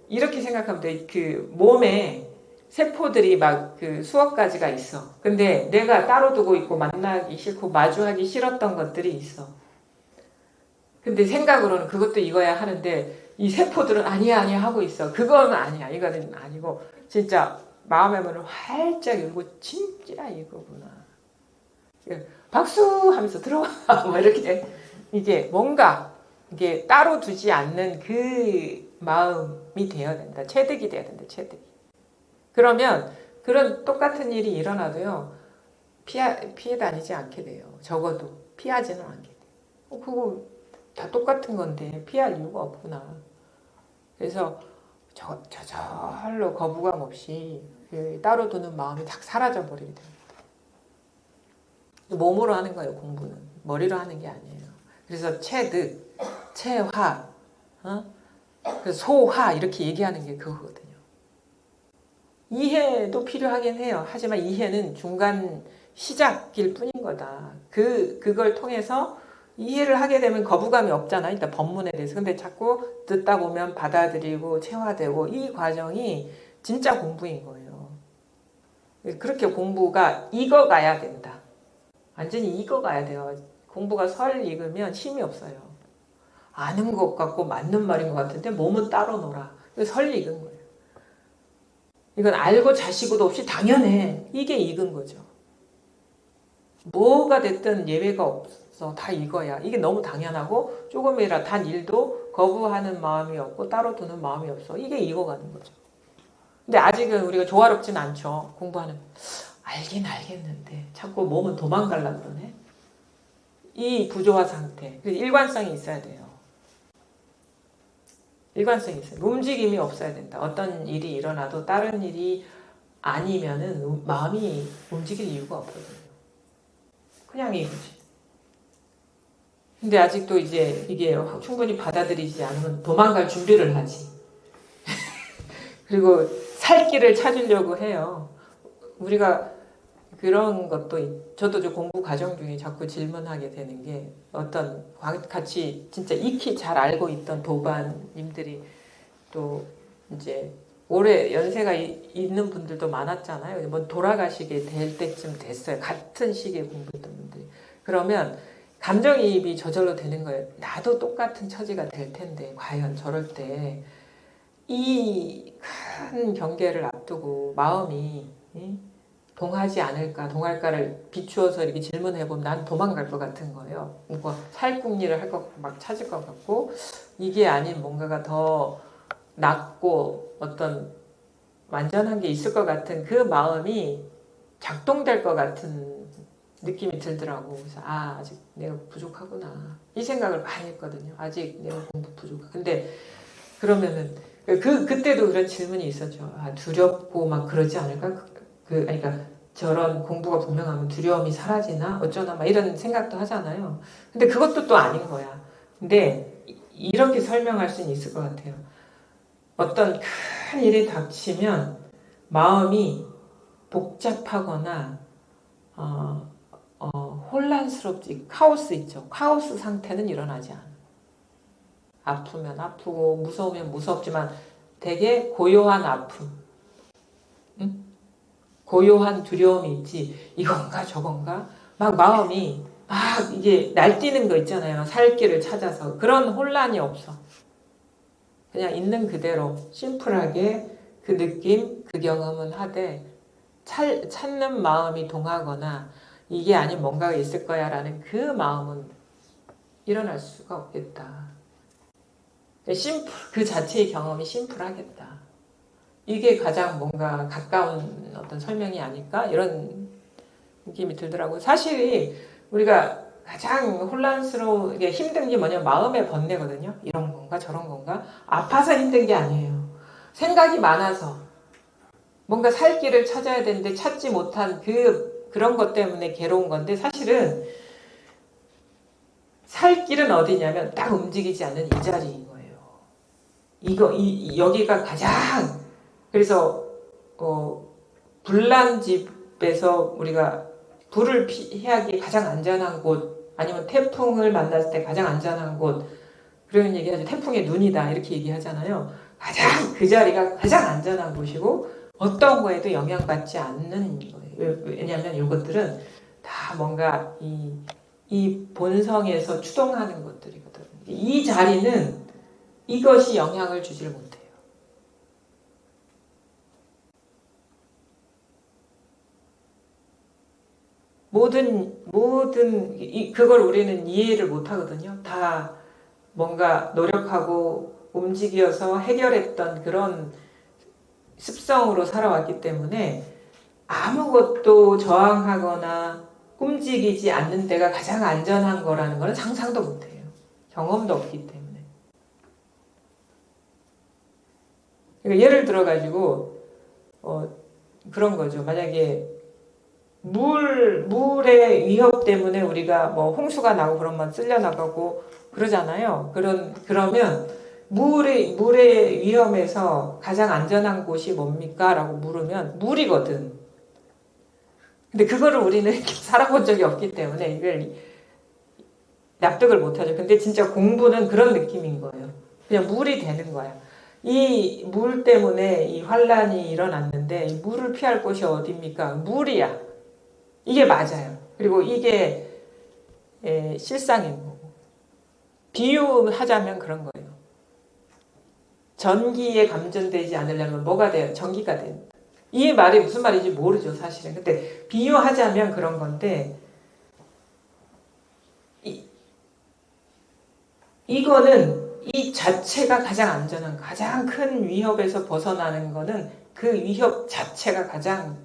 A: 이렇게 생각하면 돼. 그 몸에 세포들이 막 수억 가지가 있어. 근데 내가 따로 두고 있고 만나기 싫고 마주하기 싫었던 것들이 있어. 근데 생각으로는 그것도 이거야 하는데 이 세포들은 아니야 하고 있어. 그건 아니야. 이거는 아니고 진짜 마음의 문을 활짝 열고 진짜 이거구나. 박수 하면서 들어와. 뭐 이렇게 이게 뭔가 이게 따로 두지 않는 그 마음이 되어야 된다. 체득이 돼야 된다. 체득. 그러면 그런 똑같은 일이 일어나도요. 피해 다니지 않게 돼요. 적어도 피하지는 않게 돼요. 그거 다 똑같은 건데 피할 이유가 없구나. 그래서 저절로 거부감 없이 따로 두는 마음이 딱 사라져 버리게 됩니다. 몸으로 하는 거예요. 공부는 머리로 하는 게 아니에요. 그래서 체득, 체화, 소화 이렇게 얘기하는 게 그거거든요. 이해도 필요하긴 해요. 하지만 이해는 중간 시작일 뿐인 거다. 그걸 통해서 이해를 하게 되면 거부감이 없잖아. 일단 법문에 대해서. 근데 자꾸 듣다 보면 받아들이고 체화되고 이 과정이 진짜 공부인 거예요. 그렇게 공부가 익어가야 된다. 완전히 익어가야 돼요. 공부가 설 익으면 힘이 없어요. 아는 것 같고 맞는 말인 것 같은데 몸은 따로 놀아. 설 익은 거예요. 이건 알고 자시고도 없이 당연해. 이게 익은 거죠. 뭐가 됐든 예외가 없어. 다 이거야. 이게 너무 당연하고 조금이라 단 일도 거부하는 마음이 없고 따로 두는 마음이 없어. 이게 익어가는 거죠. 근데 아직은 우리가 조화롭진 않죠. 공부하는. 알긴 알겠는데 자꾸 몸은 도망가려고 그러네. 이 부조화 상태. 일관성이 있어야 돼요. 일관성이 있어요. 움직임이 없어야 된다. 어떤 일이 일어나도 다른 일이 아니면은 마음이 움직일 이유가 없거든요. 그냥 이거지. 근데 아직도 이제 이게 충분히 받아들이지 않으면 도망갈 준비를 하지. 그리고 살 길을 찾으려고 해요. 우리가 그런 것도 저도 저 공부 과정 중에 자꾸 질문하게 되는 게 어떤 같이 진짜 익히 잘 알고 있던 도반님들이 또 이제 올해 연세가 있는 분들도 많았잖아요. 뭐 돌아가시게 될 때쯤 됐어요. 같은 시기에 공부했던 분들이. 그러면 감정이입이 저절로 되는 거예요. 나도 똑같은 처지가 될 텐데 과연 저럴 때 이 큰 경계를 앞두고 마음이 동하지 않을까, 동할까를 비추어서 이렇게 질문해보면 난 도망갈 것 같은 거예요. 뭐 살궁리를 할 것 같고 막 찾을 것 같고 이게 아닌 뭔가가 더 낫고 어떤 완전한 게 있을 것 같은 그 마음이 작동될 것 같은 느낌이 들더라고. 그래서 아직 내가 부족하구나 이 생각을 많이 했거든요. 아직 내가 공부 부족하. 근데 그러면은 그때도 그런 질문이 있었죠. 두렵고 막 그러지 않을까? 그러니까 저런 공부가 분명하면 두려움이 사라지나 어쩌나 막 이런 생각도 하잖아요. 근데 그것도 또 아닌 거야. 근데 이렇게 설명할 수는 있을 것 같아요. 어떤 큰 일이 닥치면 마음이 복잡하거나 혼란스럽지, 카오스 있죠. 카오스 상태는 일어나지 않아. 아프면 아프고 무서우면 무섭지만 되게 고요한 아픔, 응? 고요한 두려움이 있지. 이건가 저건가 막 마음이 막 이게 날뛰는 거 있잖아요. 살 길을 찾아서. 그런 혼란이 없어. 그냥 있는 그대로 심플하게 그 느낌, 그 경험은 하되 찾는 마음이 동하거나 이게 아닌 뭔가가 있을 거야 라는 그 마음은 일어날 수가 없겠다. 그 자체의 경험이 심플하겠다. 이게 가장 뭔가 가까운 어떤 설명이 아닐까? 이런 느낌이 들더라고요. 사실 우리가 가장 혼란스러우게 힘든 게 뭐냐면 마음의 번뇌거든요. 이런 건가 저런 건가? 아파서 힘든 게 아니에요. 생각이 많아서 뭔가 살 길을 찾아야 되는데 찾지 못한 그런 것 때문에 괴로운 건데 사실은 살 길은 어디냐면 딱 움직이지 않는 이 자리인 거예요. 여기가 가장 그래서 불난 집에서 우리가 불을 피하기 가장 안전한 곳 아니면 태풍을 만났을 때 가장 안전한 곳 그런 얘기하죠. 태풍의 눈이다 이렇게 얘기하잖아요. 가장 그 자리가 가장 안전한 곳이고 어떤 거에도 영향받지 않는 거예요. 왜냐하면 이것들은 다 뭔가 이 본성에서 추동하는 것들이거든요. 이 자리는 이것이 영향을 주질 못해요. 그걸 우리는 이해를 못하거든요. 다 뭔가 노력하고 움직여서 해결했던 그런 습성으로 살아왔기 때문에 아무것도 저항하거나 움직이지 않는 데가 가장 안전한 거라는 거는 상상도 못해요. 경험도 없기 때문에. 그러니까 예를 들어가지고 그런 거죠. 만약에 물의 위협 때문에 우리가 뭐 홍수가 나고 그러면 쓸려 나가고 그러잖아요. 그러면 물의 위험에서 가장 안전한 곳이 뭡니까? 라고 물으면 물이거든. 근데 그거를 우리는 살아본 적이 없기 때문에 이걸 납득을 못하죠. 근데 진짜 공부는 그런 느낌인 거예요. 그냥 물이 되는 거야. 이 물 때문에 이 환란이 일어났는데 이 물을 피할 곳이 어디입니까? 물이야. 이게 맞아요. 그리고 이게 실상인 거고. 비유하자면 그런 거예요. 전기에 감전되지 않으려면 뭐가 돼요? 전기가 돼요. 이 말이 무슨 말인지 모르죠, 사실은. 근데 비유하자면 그런 건데 이거는 이 자체가 가장 안전한, 가장 큰 위협에서 벗어나는 거는 그 위협 자체가 가장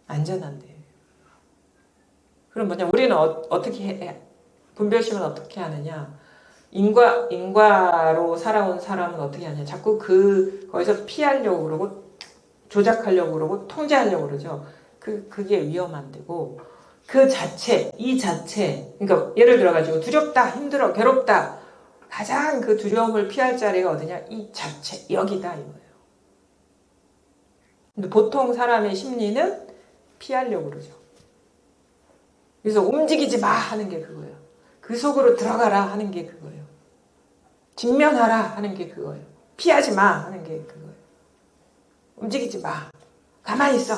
A: 안전한데. 그럼 뭐냐? 우리는 어떻게 분별심은 어떻게 하느냐? 인과로 살아온 사람은 어떻게 하냐? 자꾸 거기서 피하려고 그러고 조작하려고 그러고 통제하려고 그러죠. 그게 위험한 데고 이 자체, 그러니까 예를 들어가지고 두렵다, 힘들어, 괴롭다. 가장 그 두려움을 피할 자리가 어디냐? 이 자체, 여기다 이거예요. 근데 보통 사람의 심리는 피하려고 그러죠. 그래서 움직이지 마 하는 게 그거예요. 그 속으로 들어가라 하는 게 그거예요. 직면하라 하는 게 그거예요. 피하지 마 하는 게 그거예요. 움직이지 마. 가만히 있어.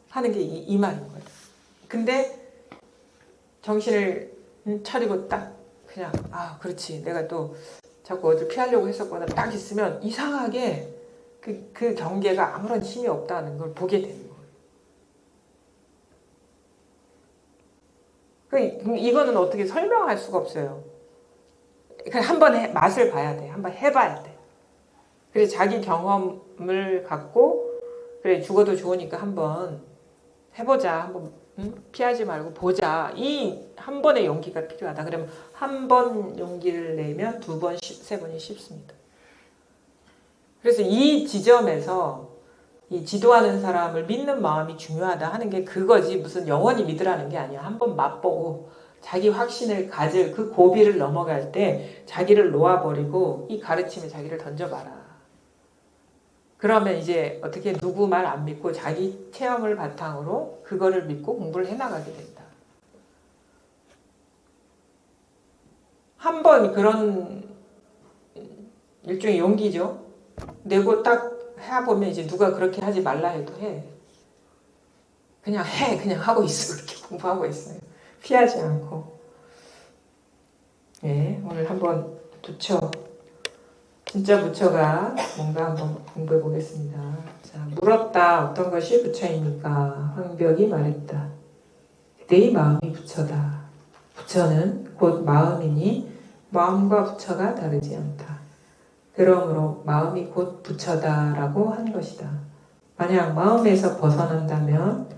A: 하는 게 이 말인 거예요. 근데 정신을 차리고 딱 그냥 그렇지. 내가 또 자꾸 어딜 피하려고 했었거나 딱 있으면 이상하게 그 경계가 아무런 힘이 없다는 걸 보게 되는 거예요. 이거는 어떻게 설명할 수가 없어요. 그냥 한번 맛을 봐야 돼. 한번 해봐야 돼. 그래서 자기 경험을 갖고 그래 죽어도 좋으니까 한번 해보자. 한번 피하지 말고 보자. 이 한 번의 용기가 필요하다. 그러면 한 번 용기를 내면 두 번, 세 번이 쉽습니다. 그래서 이 지점에서 이 지도하는 사람을 믿는 마음이 중요하다 하는 게 그거지. 무슨 영원히 믿으라는 게 아니야. 한번 맛보고 자기 확신을 가질 그 고비를 넘어갈 때 자기를 놓아버리고 이 가르침에 자기를 던져봐라. 그러면 이제 어떻게 누구 말 안 믿고 자기 체험을 바탕으로 그거를 믿고 공부를 해나가게 된다. 한 번 그런 일종의 용기죠. 내고 딱 해보면 이제 누가 그렇게 하지 말라 해도 해. 그냥 해. 그냥 하고 있어. 그렇게 공부하고 있어요. 피하지 않고. 네, 오늘 한번 부처, 진짜 부처가 뭔가 한번 공부해 보겠습니다. 자, 물었다. 어떤 것이 부처입니까? 황벽이 말했다. 네 마음이 부처다. 부처는 곧 마음이니 마음과 부처가 다르지 않다. 그러므로 마음이 곧 부처다라고 한 것이다. 만약 마음에서 벗어난다면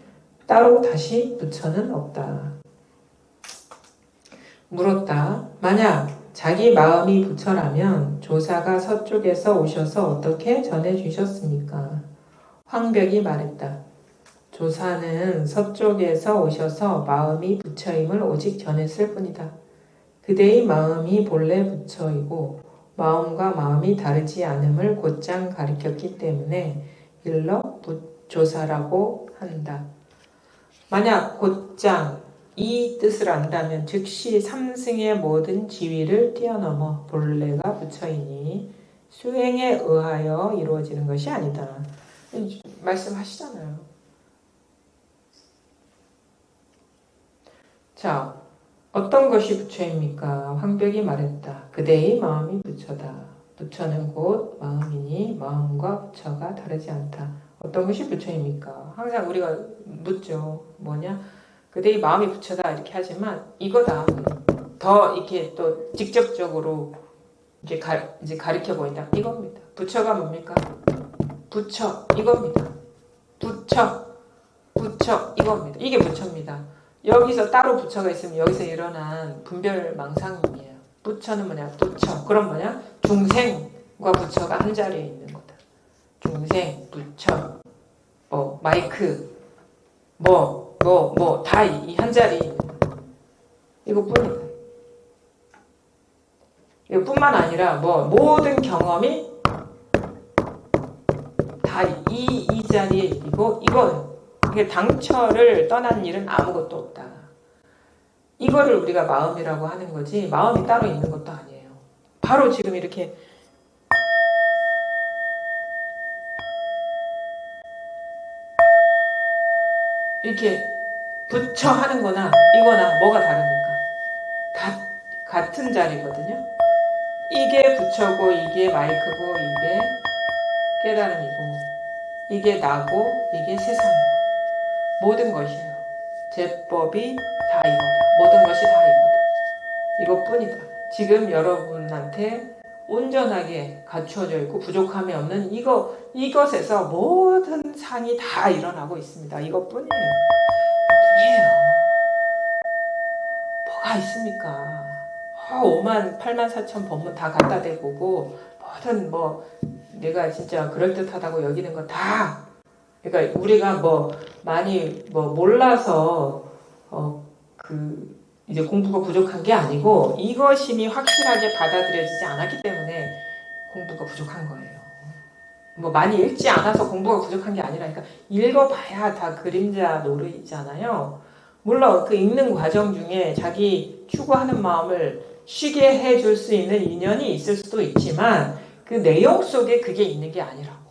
A: 따로 다시 부처는 없다. 물었다. 만약 자기 마음이 부처라면 조사가 서쪽에서 오셔서 어떻게 전해주셨습니까? 황벽이 말했다. 조사는 서쪽에서 오셔서 마음이 부처임을 오직 전했을 뿐이다. 그대의 마음이 본래 부처이고 마음과 마음이 다르지 않음을 곧장 가르쳤기 때문에 일러 조사라고 한다. 만약 곧장 이 뜻을 안다면 즉시 삼승의 모든 지위를 뛰어넘어 본래가 부처이니 수행에 의하여 이루어지는 것이 아니다. 말씀하시잖아요. 자, 어떤 것이 부처입니까? 황벽이 말했다. 그대의 마음이 부처다. 부처는 곧 마음이니 마음과 부처가 다르지 않다. 어떤 것이 부처입니까? 항상 우리가 묻죠. 뭐냐? 그대의 마음이 부처다 이렇게 하지만 이거다. 더 이렇게 또 직접적으로 이제 가르쳐 보인다. 이겁니다. 부처가 뭡니까? 부처 이겁니다. 부처 이겁니다. 이게 부처입니다. 여기서 따로 부처가 있으면 여기서 일어난 분별망상이에요. 부처는 뭐냐? 부처. 그럼 뭐냐? 중생과 부처가 한 자리에 있는 거다. 중생, 부처, 마이크, 다 이 한 자리에 있는 거다. 이것뿐이다. 이것뿐만 아니라 모든 경험이 다 이 자리에 있고 이거 이게 당처를 떠난 일은 아무것도 없다. 이거를 우리가 마음이라고 하는 거지 마음이 따로 있는 것도 아니에요. 바로 지금 이렇게 부처 하는 거나 이거나 뭐가 다릅니까? 같은 자리거든요. 이게 부처고 이게 마이크고 이게 깨달음이고 이게 나고 이게 세상이고 모든 것이에요. 제법이 다 이거다. 모든 것이 다 이거다. 이것뿐이다. 지금 여러분한테 온전하게 갖추어져 있고 부족함이 없는 이것에서 모든 상이 다 일어나고 있습니다. 이것뿐이에요. 이것뿐이에요. 뭐가 있습니까? 5만 8만 4천 법문 다 갖다 대보고 모든 내가 진짜 그럴듯하다고 여기는 거 다 그러니까 우리가 많이 몰라서 이제 공부가 부족한 게 아니고 이것임이 확실하게 받아들여지지 않았기 때문에 공부가 부족한 거예요. 많이 읽지 않아서 공부가 부족한 게 아니라 그러니까 읽어봐야 다 그림자 노릇이잖아요. 물론 그 읽는 과정 중에 자기 추구하는 마음을 쉬게 해줄 수 있는 인연이 있을 수도 있지만 그 내용 속에 그게 있는 게 아니라고.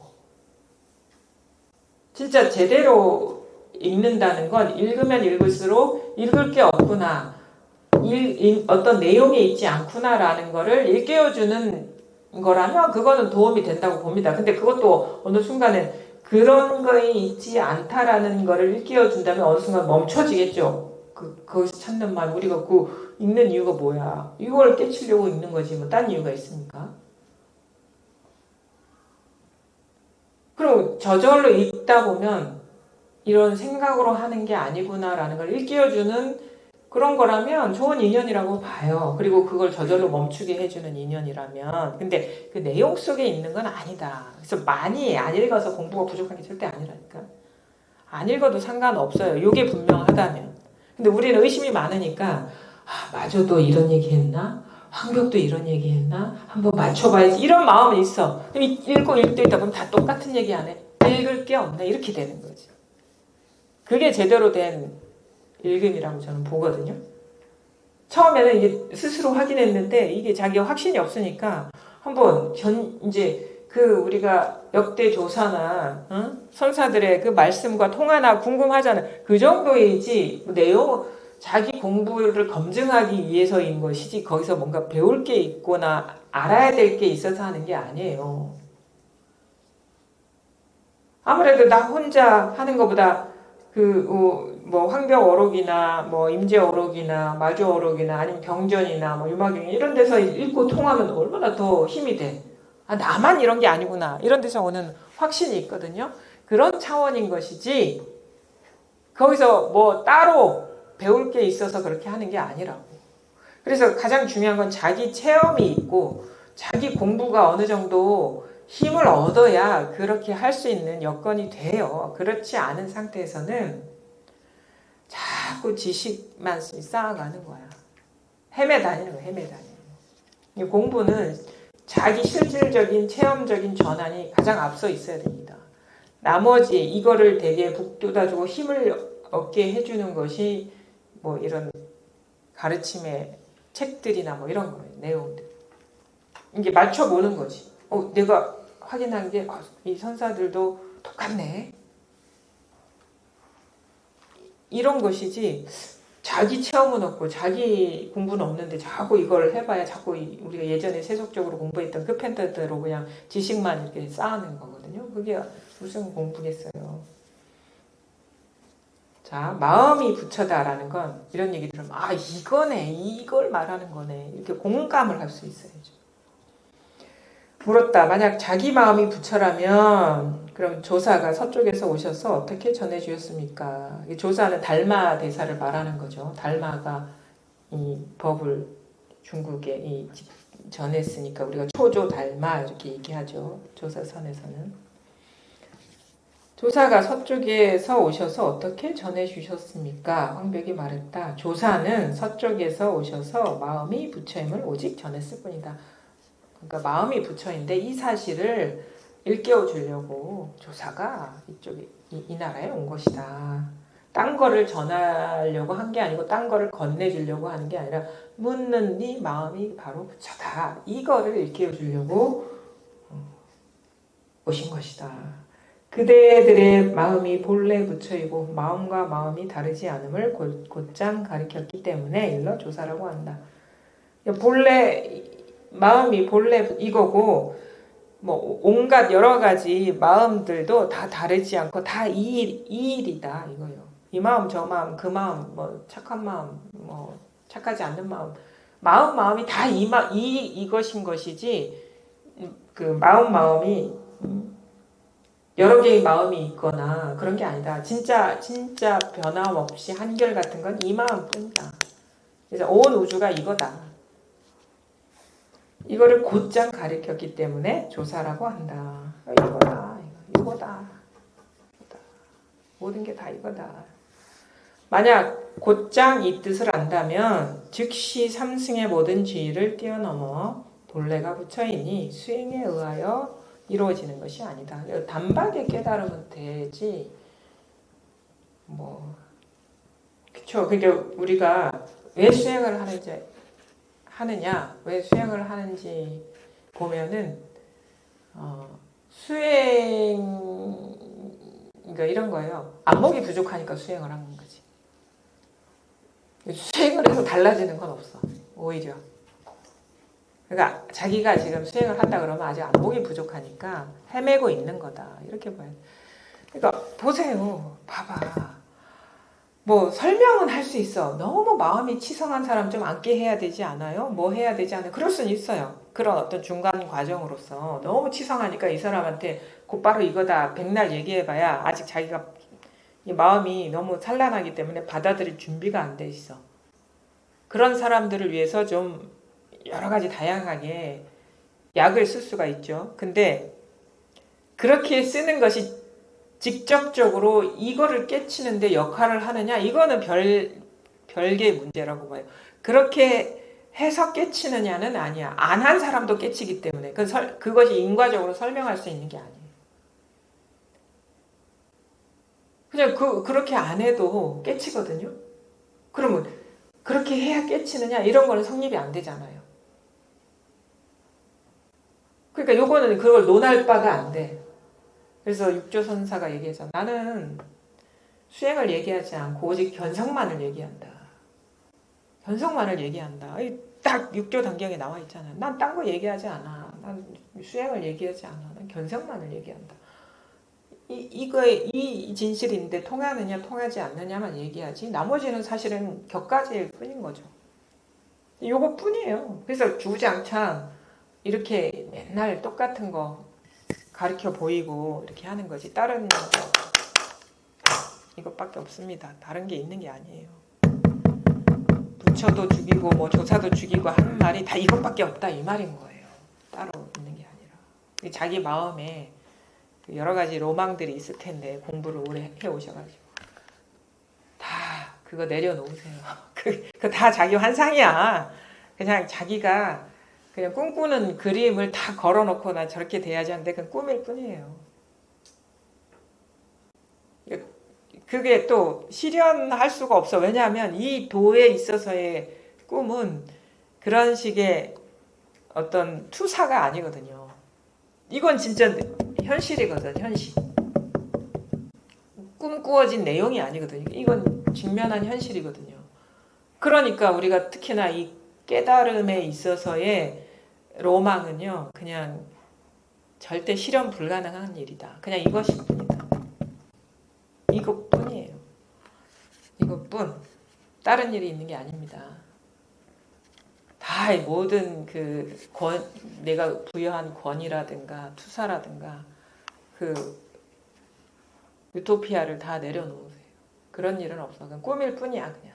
A: 진짜 제대로 읽는다는 건 읽으면 읽을수록 읽을 게 없구나. 어떤 내용이 있지 않구나라는 거를 일깨워주는 거라면 그거는 도움이 된다고 봅니다. 근데 그것도 어느 순간에 그런 거에 있지 않다라는 거를 일깨워준다면 어느 순간 멈춰지겠죠. 거기서 찾는 말 우리가 읽는 이유가 뭐야? 이걸 깨치려고 읽는 거지 딴 이유가 있습니까? 그럼 저절로 읽다 보면 이런 생각으로 하는 게 아니구나라는 걸 일깨워주는 그런 거라면 좋은 인연이라고 봐요. 그리고 그걸 저절로 멈추게 해주는 인연이라면. 근데 그 내용 속에 있는 건 아니다. 그래서 많이 안 읽어서 공부가 부족한 게 절대 아니라니까. 안 읽어도 상관없어요. 이게 분명하다면. 근데 우리는 의심이 많으니까 마저도 이런 얘기 했나? 황벽도 이런 얘기했나? 한번 맞춰봐야지. 이런 마음이 있어. 읽고 있다 보면 다 똑같은 얘기 안 해. 읽을 게 없네. 이렇게 되는 거지. 그게 제대로 된 읽음이라고 저는 보거든요. 처음에는 이게 스스로 확인했는데 이게 자기가 확신이 없으니까 한번 이제 우리가 역대 조사나 선사들의 그 말씀과 통하나 궁금하잖아. 그 정도이지 내용 자기 공부를 검증하기 위해서인 것이지 거기서 뭔가 배울 게 있거나 알아야 될 게 있어서 하는 게 아니에요. 아무래도 나 혼자 하는 것보다 뭐 황벽 어록이나 뭐 임재 어록이나 마주 어록이나 아니면 경전이나 뭐 유마경 이런 데서 읽고 통하면 얼마나 더 힘이 돼. 아, 나만 이런 게 아니구나. 이런 데서 오는 확신이 있거든요. 그런 차원인 것이지 거기서 뭐 따로 배울 게 있어서 그렇게 하는 게 아니라고. 그래서 가장 중요한 건 자기 체험이 있고 자기 공부가 어느 정도 힘을 얻어야 그렇게 할 수 있는 여건이 돼요. 그렇지 않은 상태에서는 자꾸 지식만 쌓아가는 거야. 헤매다니는 거야. 헤매다니는 거. 공부는 자기 실질적인 체험적인 전환이 가장 앞서 있어야 됩니다. 나머지 이거를 되게 북돋아주고 힘을 얻게 해주는 것이 뭐 이런 가르침의 책들이나 뭐 이런 거예요. 내용들. 이게 맞춰보는 거지. 내가 확인한 게 이 선사들도 똑같네. 이런 것이지 자기 체험은 없고 자기 공부는 없는데 자꾸 이걸 해봐야 자꾸 우리가 예전에 세속적으로 공부했던 그 펜더대로 그냥 지식만 이렇게 쌓아낸 거거든요. 그게 무슨 공부겠어요. 자, 마음이 부처다라는 건 이런 얘기 들으면 이거네, 이걸 말하는 거네 이렇게 공감을 할 수 있어야죠. 물었다. 만약 자기 마음이 부처라면 그럼 조사가 서쪽에서 오셔서 어떻게 전해주셨습니까? 조사는 달마 대사를 말하는 거죠. 달마가 이 법을 중국에 전했으니까 우리가 초조 달마 이렇게 얘기하죠. 조사선에서는. 조사가 서쪽에서 오셔서 어떻게 전해주셨습니까? 황벽이 말했다. 조사는 서쪽에서 오셔서 마음이 부처임을 오직 전했을 뿐이다. 그러니까 마음이 부처인데 이 사실을 일깨워 주려고 조사가 이쪽에 이 나라에 온 것이다. 딴 거를 전하려고 한 게 아니고 딴 거를 건네주려고 하는 게 아니라 묻는 네 마음이 바로 부처다. 이거를 일깨워 주려고 오신 것이다. 그대들의 마음이 본래 부처이고 마음과 마음이 다르지 않음을 곧장 가르쳤기 때문에 일러 조사라고 한다. 본래 마음이 본래 이거고 뭐 온갖 여러 가지 마음들도 다 다르지 않고 다 이 일이다 이거요. 이 마음 저 마음 그 마음 뭐 착한 마음 뭐 착하지 않는 마음이 다 이것인 것이지 그 마음이 여러 개의 마음이 있거나 그런 게 아니다. 진짜 변함없이 한결 같은 건 이 마음뿐이다. 그래서 온 우주가 이거다. 이거를 곧장 가르쳤기 때문에 조사라고 한다. 이거다. 모든 게 다 이거다. 만약 곧장 이 뜻을 안다면 즉시 삼승의 모든 지위를 뛰어넘어 본래가 부처이니 수행에 의하여 이루어지는 것이 아니다. 단박에 깨달으면 되지. 그쵸. 그러니까 우리가 왜 수행을 하느냐, 왜 수행을 하는지 보면은 그러니까 이런 거예요. 안목이 부족하니까 수행을 하는 거지. 수행을 해서 달라지는 건 없어. 오히려. 그러니까 자기가 지금 수행을 한다 그러면 아직 안목이 부족하니까 헤매고 있는 거다. 이렇게 봐요. 그러니까 보세요. 봐봐. 뭐 설명은 할 수 있어. 너무 마음이 치성한 사람 좀 앉게 해야 되지 않아요? 뭐 해야 되지 않아요? 그럴 수는 있어요. 그런 어떤 중간 과정으로서 너무 치성하니까 이 사람한테 곧바로 이거다 백날 얘기해봐야 아직 자기가 이 마음이 너무 산란하기 때문에 받아들일 준비가 안 돼 있어. 그런 사람들을 위해서 좀 여러 가지 다양하게 약을 쓸 수가 있죠. 근데 그렇게 쓰는 것이 직접적으로 이거를 깨치는데 역할을 하느냐? 이거는 별개의 문제라고 봐요. 그렇게 해서 깨치느냐는 아니야. 안 한 사람도 깨치기 때문에. 그것이 인과적으로 설명할 수 있는 게 아니에요. 그냥 그렇게 안 해도 깨치거든요. 그러면 그렇게 해야 깨치느냐? 이런 거는 성립이 안 되잖아요. 그러니까 요거는 그걸 논할 바가 안 돼. 그래서 육조선사가 얘기하잖아. 나는 수행을 얘기하지 않고 오직 견성만을 얘기한다. 견성만을 얘기한다. 딱 육조 단경에 나와 있잖아. 난 딴 거 얘기하지 않아. 난 수행을 얘기하지 않아. 난 견성만을 얘기한다. 이 진실인데 통하느냐 통하지 않느냐만 얘기하지 나머지는 사실은 격가지일 뿐인 거죠. 요거 뿐이에요. 그래서 주구장창 이렇게 맨날 똑같은 거 가르쳐 보이고 이렇게 하는 거지 다른 이것밖에 없습니다. 다른 게 있는 게 아니에요. 부처도 죽이고 뭐 조사도 죽이고 하는 말이 다 이것밖에 없다 이 말인 거예요. 따로 있는 게 아니라 자기 마음에 여러 가지 로망들이 있을 텐데 공부를 오래 해오셔가지고 다 그거 내려놓으세요. 그거 다 자기 환상이야. 그냥 자기가 그냥 꿈꾸는 그림을 다 걸어놓고 나 저렇게 돼야지 하는데 그건 꿈일 뿐이에요. 그게 또 실현할 수가 없어. 왜냐하면 이 도에 있어서의 꿈은 그런 식의 어떤 투사가 아니거든요. 이건 진짜 현실이거든, 현실. 꿈꾸어진 내용이 아니거든요. 이건 직면한 현실이거든요. 그러니까 우리가 특히나 이 깨달음에 있어서의 로망은요, 그냥 절대 실현 불가능한 일이다. 그냥 이것일 뿐이다. 이것뿐이에요. 이것뿐. 다른 일이 있는 게 아닙니다. 다 모든 내가 부여한 권위라든가 투사라든가 그 유토피아를 다 내려놓으세요. 그런 일은 없어. 그건 꿈일 뿐이야, 그냥.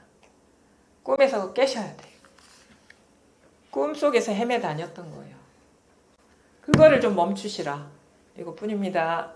A: 꿈에서 깨셔야 돼. 꿈 속에서 헤매 다녔던 거예요. 그거를 좀 멈추시라. 이것뿐입니다.